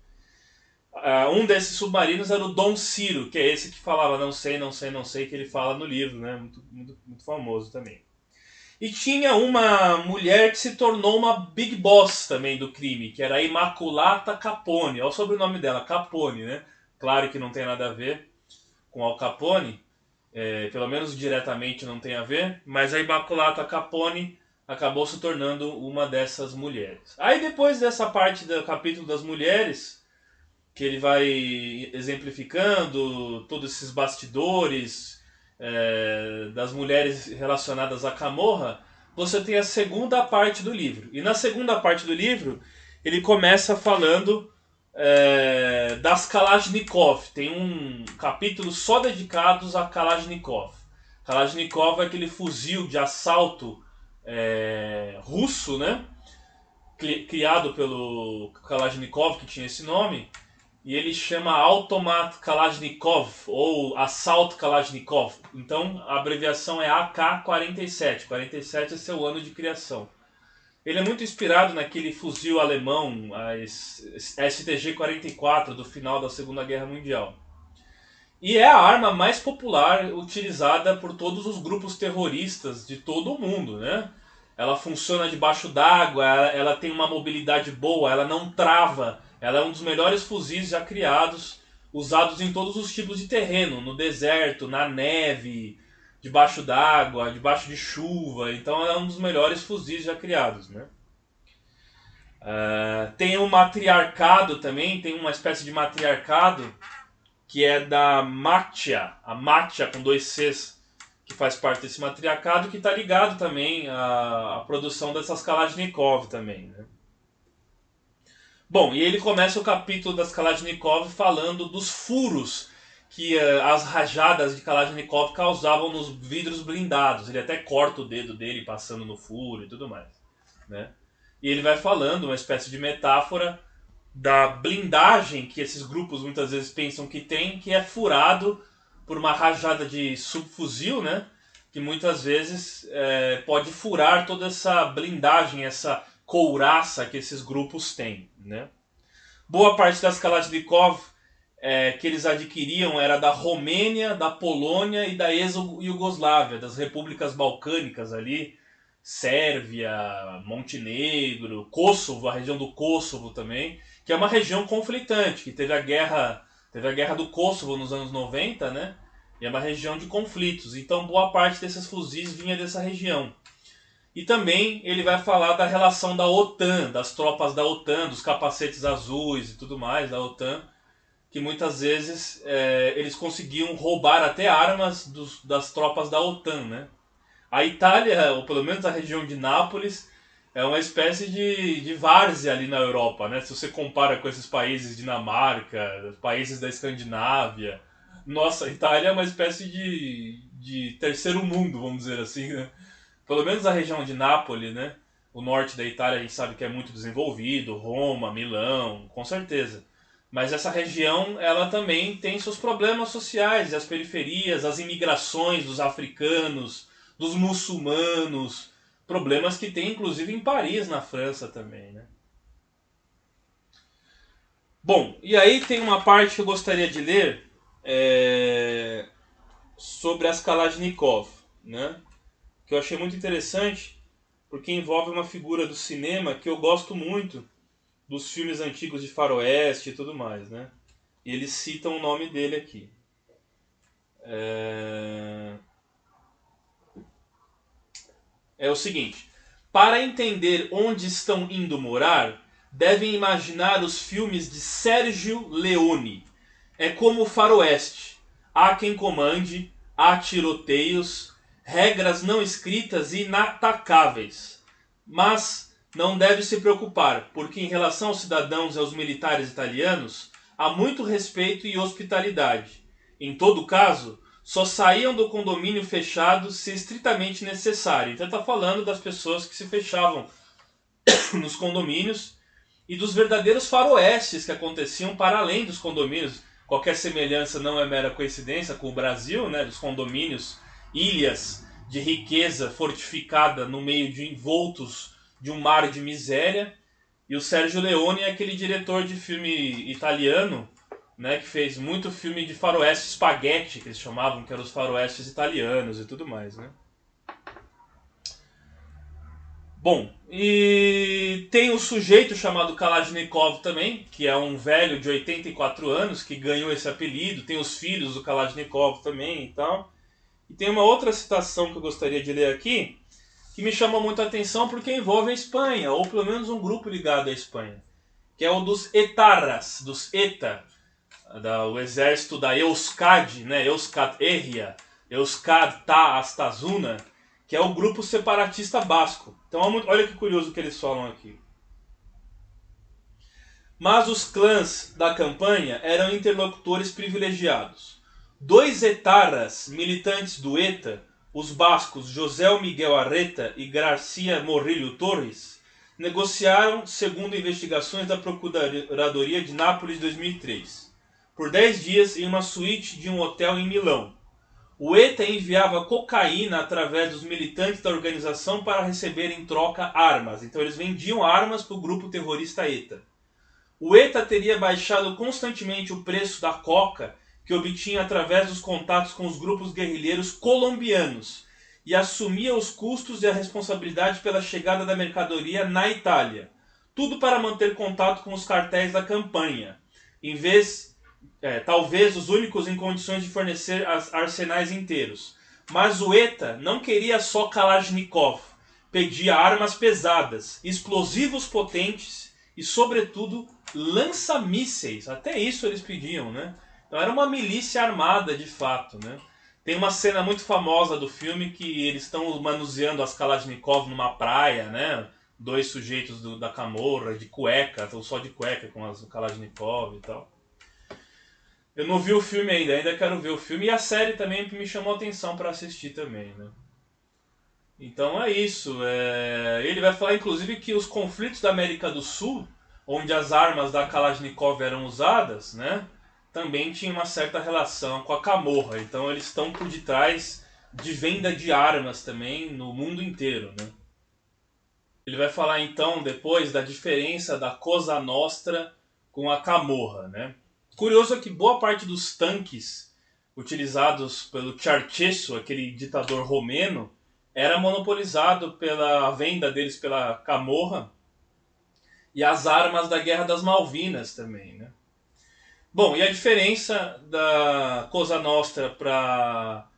Um desses submarinos era o Dom Ciro, que é esse que falava não sei, não sei, não sei, que ele fala no livro, né? Muito, muito, muito famoso também. E tinha uma mulher que se tornou uma big boss também do crime, que era a Immaculata Capone. Olha o sobrenome dela, Capone, né? Claro que não tem nada a ver com Al Capone, pelo menos diretamente não tem a ver, mas a Immaculata Capone acabou se tornando uma dessas mulheres. Aí depois dessa parte do capítulo das mulheres, que ele vai exemplificando todos esses bastidores das mulheres relacionadas à camorra, você tem a segunda parte do livro. E na segunda parte do livro, ele começa falando das Kalashnikov. Tem um capítulo só dedicado a Kalashnikov. Kalashnikov é aquele fuzil de assalto russo, né? Criado pelo Kalashnikov, que tinha esse nome, e ele chama Automat Kalashnikov, ou Assault Kalashnikov. Então a abreviação é AK-47. 47 é seu ano de criação. Ele é muito inspirado naquele fuzil alemão, a STG-44, do final da Segunda Guerra Mundial. E é a arma mais popular utilizada por todos os grupos terroristas de todo o mundo, né? Ela funciona debaixo d'água, ela tem uma mobilidade boa, ela não trava. Ela é um dos melhores fuzis já criados, usados em todos os tipos de terreno, no deserto, na neve, debaixo d'água, debaixo de chuva. Então é um dos melhores fuzis já criados, né? Tem um matriarcado também, tem uma espécie de matriarcado que é da Matia, a Matia com 2 Cs, que faz parte desse matriarcado, que está ligado também à produção dessas Kalashnikov também, né? Bom, e ele começa o capítulo das Kalashnikov falando dos furos que as rajadas de Kalashnikov causavam nos vidros blindados. Ele até corta o dedo dele passando no furo e tudo mais, né? E ele vai falando uma espécie de metáfora da blindagem que esses grupos muitas vezes pensam que tem, que é furado por uma rajada de subfuzil, né? Que muitas vezes pode furar toda essa blindagem, essa couraça que esses grupos têm, né? Boa parte das Kalashnikov que eles adquiriam era da Romênia, da Polônia e da ex-Iugoslávia, das repúblicas balcânicas ali, Sérvia, Montenegro, Kosovo, a região do Kosovo também, que é uma região conflitante, que teve a guerra do Kosovo nos anos 90, né? E é uma região de conflitos. Então boa parte desses fuzis vinha dessa região. E também ele vai falar da relação da OTAN, das tropas da OTAN, dos capacetes azuis e tudo mais da OTAN, que muitas vezes eles conseguiam roubar até armas das tropas da OTAN, né? A Itália, ou pelo menos a região de Nápoles, é uma espécie de várzea ali na Europa, né? Se você compara com esses países, Dinamarca, países da Escandinávia. Nossa, a Itália é uma espécie de terceiro mundo, vamos dizer assim, né? Pelo menos a região de Nápoles, né? O norte da Itália a gente sabe que é muito desenvolvido, Roma, Milão, com certeza. Mas essa região, ela também tem seus problemas sociais, as periferias, as imigrações dos africanos, dos muçulmanos, problemas que tem inclusive em Paris, na França também, né? Bom, e aí tem uma parte que eu gostaria de ler sobre as Kalashnikov, né? Que eu achei muito interessante, porque envolve uma figura do cinema que eu gosto muito, dos filmes antigos de faroeste e tudo mais, né? E eles citam o nome dele aqui. É o seguinte: para entender onde estão indo morar, devem imaginar os filmes de Sergio Leone. É como o faroeste. Há quem comande, há tiroteios, regras não escritas e inatacáveis. Mas não deve se preocupar, porque em relação aos cidadãos e aos militares italianos, há muito respeito e hospitalidade. Em todo caso, só saíam do condomínio fechado se estritamente necessário. Então está falando das pessoas que se fechavam nos condomínios e dos verdadeiros faroestes que aconteciam para além dos condomínios. Qualquer semelhança não é mera coincidência com o Brasil, né? Dos condomínios, ilhas de riqueza fortificada no meio de envoltos de um mar de miséria. E o Sergio Leone é aquele diretor de filme italiano, né, que fez muito filme de faroeste spaghetti, que eles chamavam, que eram os faroestes italianos e tudo mais, né? Bom, e tem um sujeito chamado Kalashnikov também, que é um velho de 84 anos que ganhou esse apelido. Tem os filhos do Kalashnikov também e tal. E tem uma outra citação que eu gostaria de ler aqui, que me chamou muito a atenção porque envolve a Espanha, ou pelo menos um grupo ligado à Espanha, que é o dos etarras, dos ETA, o exército da Euskadi, né, Euskat Herria, Euskad Ta Astazuna, que é o grupo separatista basco. Então olha que curioso o que eles falam aqui. Mas os clãs da campanha eram interlocutores privilegiados. Dois etarras militantes do ETA, os bascos José Miguel Arreta e Garcia Morrillo Torres, negociaram, segundo investigações da Procuradoria de Nápoles de 2003, por 10 dias em uma suíte de um hotel em Milão. O ETA enviava cocaína através dos militantes da organização para receber em troca armas. Então eles vendiam armas para o grupo terrorista ETA. O ETA teria baixado constantemente o preço da coca que obtinha através dos contatos com os grupos guerrilheiros colombianos e assumia os custos e a responsabilidade pela chegada da mercadoria na Itália. Tudo para manter contato com os cartéis da campanha, em vez talvez os únicos em condições de fornecer arsenais inteiros. Mas o ETA não queria só Kalashnikov, pedia armas pesadas, explosivos potentes e, sobretudo, lança-mísseis. Até isso eles pediam, né? Então era uma milícia armada de fato, né? Tem uma cena muito famosa do filme que eles estão manuseando as Kalashnikov numa praia, né? Dois sujeitos da Camorra, de cueca, estão só de cueca com as Kalashnikov e tal. Eu não vi o filme ainda quero ver o filme. E a série também me chamou a atenção para assistir também, né? Então é isso. Ele vai falar inclusive que os conflitos da América do Sul, onde as armas da Kalashnikov eram usadas, né, também tinha uma certa relação com a Camorra. Então eles estão por detrás de venda de armas também no mundo inteiro, né? Ele vai falar então depois da diferença da Cosa Nostra com a Camorra, né? Curioso é que boa parte dos tanques utilizados pelo Ceausescu, aquele ditador romeno, era monopolizado pela venda deles pela Camorra e as armas da Guerra das Malvinas também, né? Bom, e a diferença da Cosa Nostra para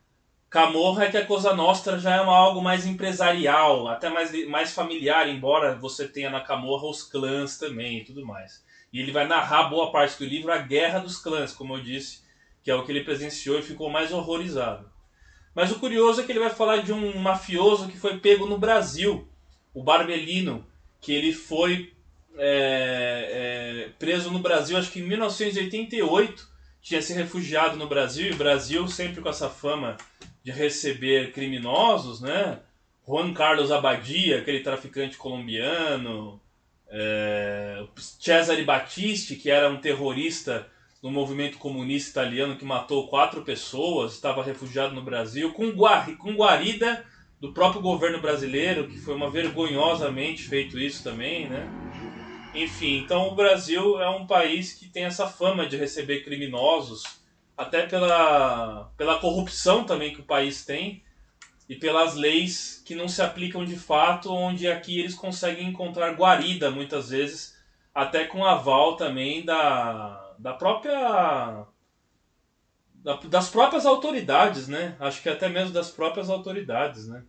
Camorra é que a Cosa Nostra já é algo mais empresarial, até mais familiar, embora você tenha na Camorra os clãs também e tudo mais. E ele vai narrar boa parte do livro a Guerra dos Clãs, como eu disse, que é o que ele presenciou e ficou mais horrorizado. Mas o curioso é que ele vai falar de um mafioso que foi pego no Brasil, o Barbelino, que ele foi preso no Brasil, acho que em 1988, tinha se refugiado no Brasil, e o Brasil sempre com essa fama de receber criminosos, né? Juan Carlos Abadia, aquele traficante colombiano, Cesare Battisti, que era um terrorista no movimento comunista italiano que matou 4 pessoas, estava refugiado no Brasil, com guarida do próprio governo brasileiro, que foi uma vergonhosamente feito isso também, né? Enfim, então o Brasil é um país que tem essa fama de receber criminosos, até pela corrupção também que o país tem, e pelas leis que não se aplicam de fato, onde aqui eles conseguem encontrar guarida muitas vezes, até com aval também das próprias autoridades, né? Acho que até mesmo das próprias autoridades, né?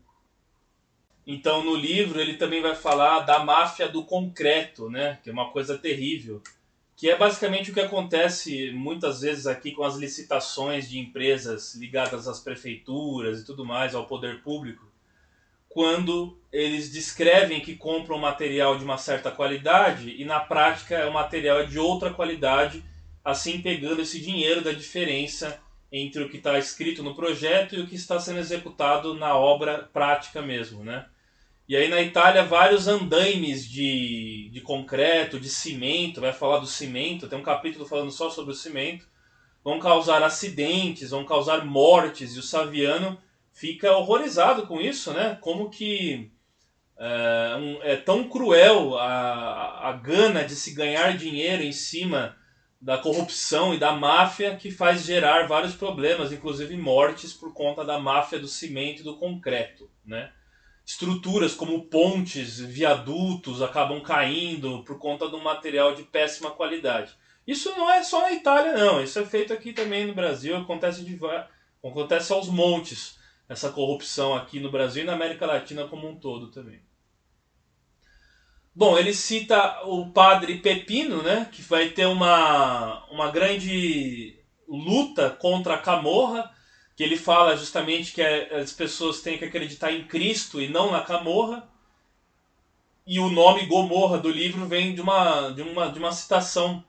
Então no livro ele também vai falar da máfia do concreto, né? Que é uma coisa terrível, que é basicamente o que acontece muitas vezes aqui com as licitações de empresas ligadas às prefeituras e tudo mais, ao poder público, quando eles descrevem que compram material de uma certa qualidade e na prática o material é de outra qualidade, assim pegando esse dinheiro da diferença entre o que está escrito no projeto e o que está sendo executado na obra prática mesmo, né? E aí na Itália vários andaimes de concreto, de cimento, vai falar do cimento, tem um capítulo falando só sobre o cimento, vão causar acidentes, vão causar mortes, e o Saviano fica horrorizado com isso, né? Como que é tão cruel a gana de se ganhar dinheiro em cima da corrupção e da máfia que faz gerar vários problemas, inclusive mortes por conta da máfia do cimento e do concreto, né? Estruturas como pontes, viadutos acabam caindo por conta de um material de péssima qualidade. Isso não é só na Itália, não. Isso é feito aqui também no Brasil. Acontece aos montes essa corrupção aqui no Brasil e na América Latina como um todo também. Bom, ele cita o padre Pepino, né, que vai ter uma grande luta contra a Camorra, que ele fala justamente que as pessoas têm que acreditar em Cristo e não na Camorra. E o nome Gomorra do livro vem de uma citação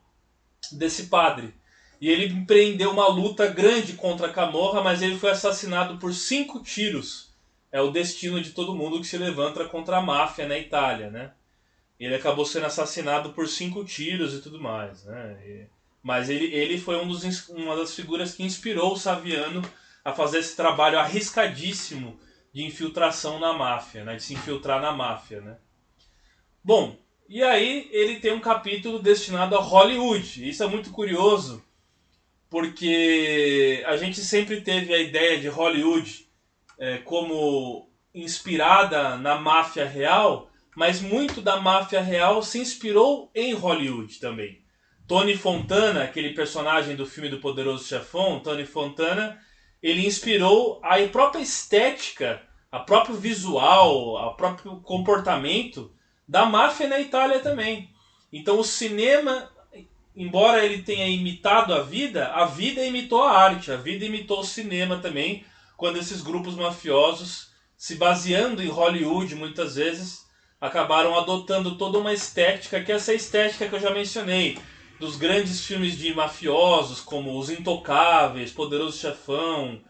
desse padre. E ele empreendeu uma luta grande contra a Camorra, mas ele foi assassinado por 5 tiros. É o destino de todo mundo que se levanta contra a máfia na Itália, né? Ele acabou sendo assassinado por 5 tiros e tudo mais, né? Mas ele foi uma das figuras que inspirou o Saviano a fazer esse trabalho arriscadíssimo de infiltração na máfia, né? De se infiltrar na máfia, né? Bom, e aí ele tem um capítulo destinado a Hollywood. Isso é muito curioso, porque a gente sempre teve a ideia de Hollywood como inspirada na máfia real, mas muito da máfia real se inspirou em Hollywood também. Tony Fontana, aquele personagem do filme do Poderoso Chefão, Tony Fontana, ele inspirou a própria estética, a próprio visual, o próprio comportamento da máfia na Itália também. Então o cinema, embora ele tenha imitado a vida imitou a arte, a vida imitou o cinema também, quando esses grupos mafiosos, se baseando em Hollywood muitas vezes, acabaram adotando toda uma estética, que é essa estética que eu já mencionei, dos grandes filmes de mafiosos, como Os Intocáveis, Poderoso Chefão,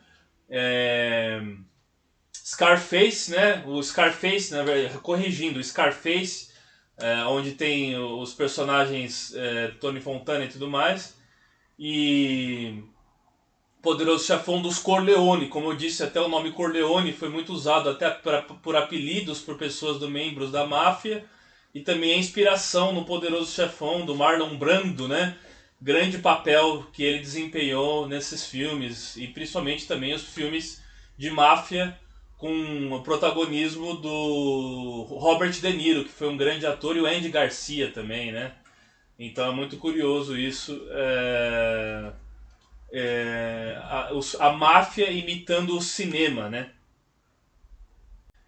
Scarface, né? O Scarface, na verdade, corrigindo, o Scarface, onde tem os personagens Tony Fontana e tudo mais, e Poderoso Chefão dos Corleone. Como eu disse, até o nome Corleone foi muito usado até por apelidos por pessoas membros da máfia, e também a inspiração no Poderoso Chefão do Marlon Brando, né? Grande papel que ele desempenhou nesses filmes, e principalmente também os filmes de máfia com o protagonismo do Robert De Niro, que foi um grande ator, e o Andy Garcia também, né? Então é muito curioso isso. A máfia imitando o cinema, né?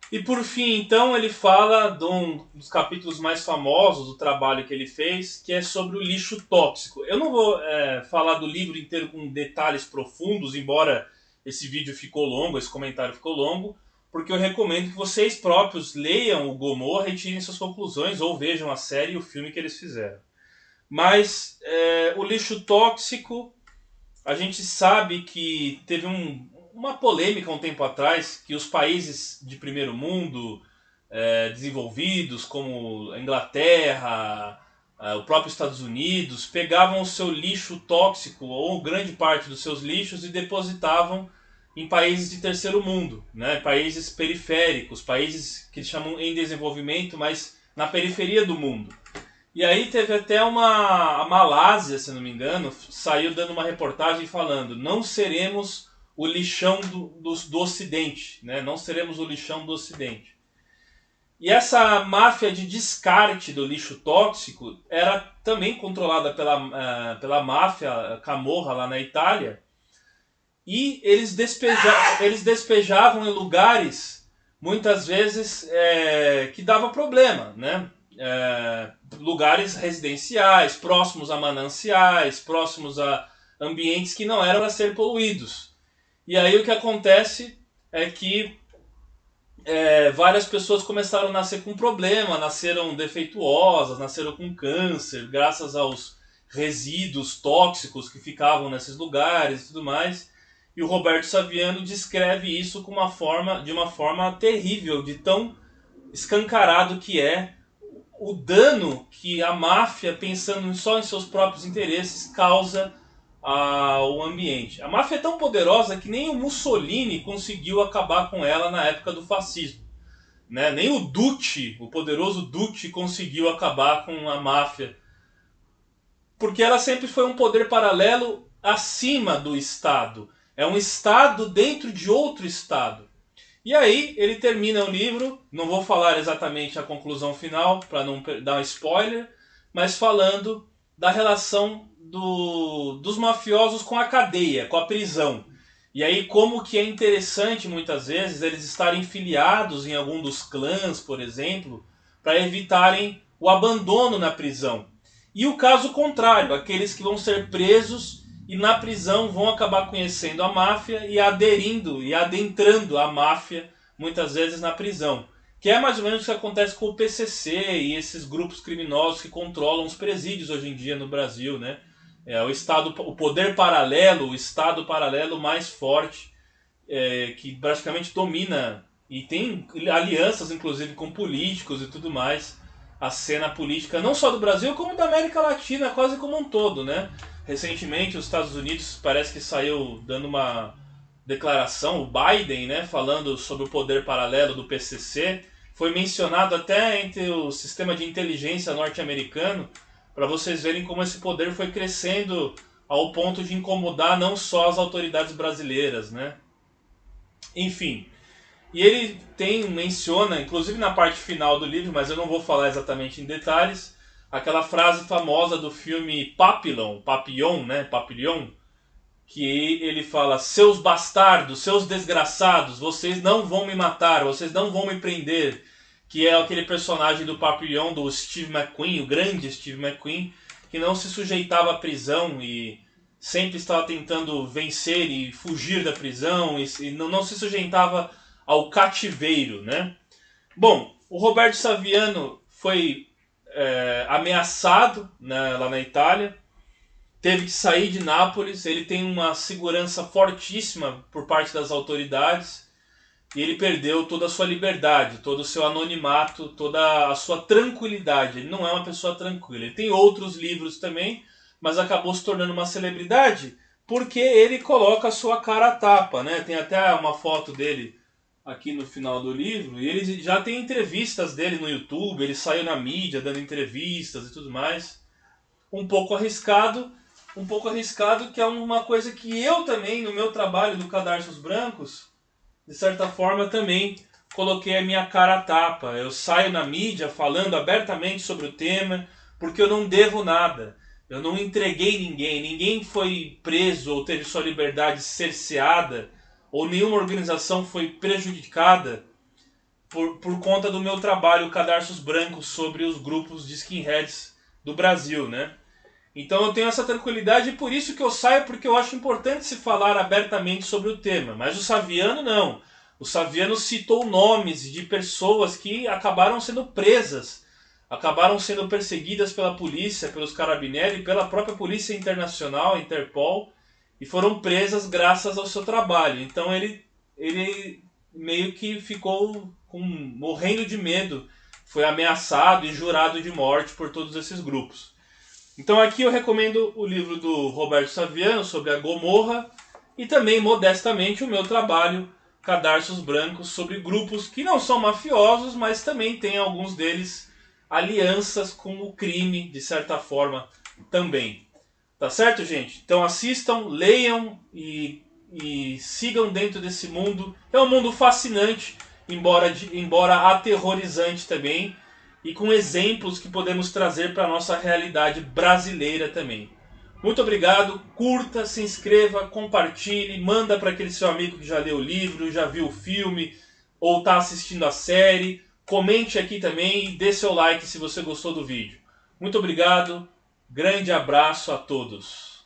E por fim, então, ele fala de um dos capítulos mais famosos do trabalho que ele fez, que é sobre o lixo tóxico. Eu não vou falar do livro inteiro com detalhes profundos, embora esse vídeo ficou longo, esse comentário ficou longo, porque eu recomendo que vocês próprios leiam o Gomorra e tirem suas conclusões, ou vejam a série e o filme que eles fizeram. Mas o lixo tóxico, a gente sabe que teve um uma polêmica um tempo atrás que os países de primeiro mundo, desenvolvidos, como a Inglaterra, o próprio Estados Unidos, pegavam o seu lixo tóxico, ou grande parte dos seus lixos, e depositavam em países de terceiro mundo, né? Países periféricos, países que eles chamam em desenvolvimento, mas na periferia do mundo. E aí teve até a Malásia, se não me engano, saiu dando uma reportagem falando: não seremos o lixão do Ocidente, né? Não seremos o lixão do Ocidente. E essa máfia de descarte do lixo tóxico era também controlada pela máfia Camorra lá na Itália. E eles despejavam em lugares, muitas vezes, que dava problema, né? Lugares residenciais, próximos a mananciais, próximos a ambientes que não eram para ser poluídos. E aí o que acontece é que várias pessoas começaram a nascer com problema, nasceram defeituosas, nasceram com câncer, graças aos resíduos tóxicos que ficavam nesses lugares e tudo mais. E o Roberto Saviano descreve isso de uma forma terrível, de tão escancarado que é o dano que a máfia, pensando só em seus próprios interesses, causa ao ambiente. A máfia é tão poderosa que nem o Mussolini conseguiu acabar com ela na época do fascismo, né? Nem o Duce, o poderoso Duce, conseguiu acabar com a máfia, porque ela sempre foi um poder paralelo acima do Estado. É um Estado dentro de outro Estado. E aí ele termina o livro, não vou falar exatamente a conclusão final para não dar um spoiler, mas falando da relação dos mafiosos com a cadeia, com a prisão. E aí como que é interessante muitas vezes eles estarem filiados em algum dos clãs, por exemplo, para evitarem o abandono na prisão. E o caso contrário, aqueles que vão ser presos e na prisão vão acabar conhecendo a máfia e aderindo e adentrando a máfia, muitas vezes na prisão. Que é mais ou menos o que acontece com o PCC e esses grupos criminosos que controlam os presídios hoje em dia no Brasil, né? O poder paralelo, o Estado paralelo mais forte, que praticamente domina e tem alianças, inclusive, com políticos e tudo mais, a cena política não só do Brasil, como da América Latina, quase como um todo, né? Recentemente, os Estados Unidos parece que saiu dando uma declaração, o Biden, né, falando sobre o poder paralelo do PCC. Foi mencionado até entre o sistema de inteligência norte-americano, para vocês verem como esse poder foi crescendo ao ponto de incomodar não só as autoridades brasileiras, né? Enfim, e ele menciona, inclusive na parte final do livro, mas eu não vou falar exatamente em detalhes, aquela frase famosa do filme Papillon, né? Papillon, que ele fala: seus bastardos, seus desgraçados, vocês não vão me matar, vocês não vão me prender. Que é aquele personagem do Papillon, do Steve McQueen, o grande Steve McQueen, que não se sujeitava à prisão e sempre estava tentando vencer e fugir da prisão e não se sujeitava ao cativeiro, né? Bom, o Roberto Saviano foi ameaçado, né, lá na Itália, teve que sair de Nápoles. Ele tem uma segurança fortíssima por parte das autoridades e ele perdeu toda a sua liberdade, todo o seu anonimato, toda a sua tranquilidade. Ele não é uma pessoa tranquila. Ele tem outros livros também, mas acabou se tornando uma celebridade porque ele coloca a sua cara à tapa, né? Tem até uma foto dele aqui no final do livro, e ele já tem entrevistas dele no YouTube, ele saiu na mídia dando entrevistas e tudo mais. Um pouco arriscado, que é uma coisa que eu também, no meu trabalho do Cadarços Brancos, de certa forma também coloquei a minha cara à tapa. Eu saio na mídia falando abertamente sobre o tema, porque eu não devo nada. Eu não entreguei ninguém foi preso ou teve sua liberdade cerceada, ou nenhuma organização foi prejudicada por conta do meu trabalho Cadarços Brancos sobre os grupos de skinheads do Brasil, né? Então eu tenho essa tranquilidade e por isso que eu saio, porque eu acho importante se falar abertamente sobre o tema. Mas o Saviano não. O Saviano citou nomes de pessoas que acabaram sendo presas, acabaram sendo perseguidas pela polícia, pelos carabinieri, pela própria Polícia Internacional, Interpol, e foram presas graças ao seu trabalho. Então ele meio que ficou morrendo de medo, foi ameaçado e jurado de morte por todos esses grupos. Então aqui eu recomendo o livro do Roberto Saviano sobre a Gomorra e também, modestamente, o meu trabalho, Cadarços Brancos, sobre grupos que não são mafiosos, mas também tem alguns deles alianças com o crime, de certa forma, também. Tá certo, gente? Então assistam, leiam e sigam dentro desse mundo. É um mundo fascinante, embora aterrorizante também, e com exemplos que podemos trazer para a nossa realidade brasileira também. Muito obrigado, curta, se inscreva, compartilhe, manda para aquele seu amigo que já leu o livro, já viu o filme ou está assistindo a série. Comente aqui também e dê seu like se você gostou do vídeo. Muito obrigado, grande abraço a todos.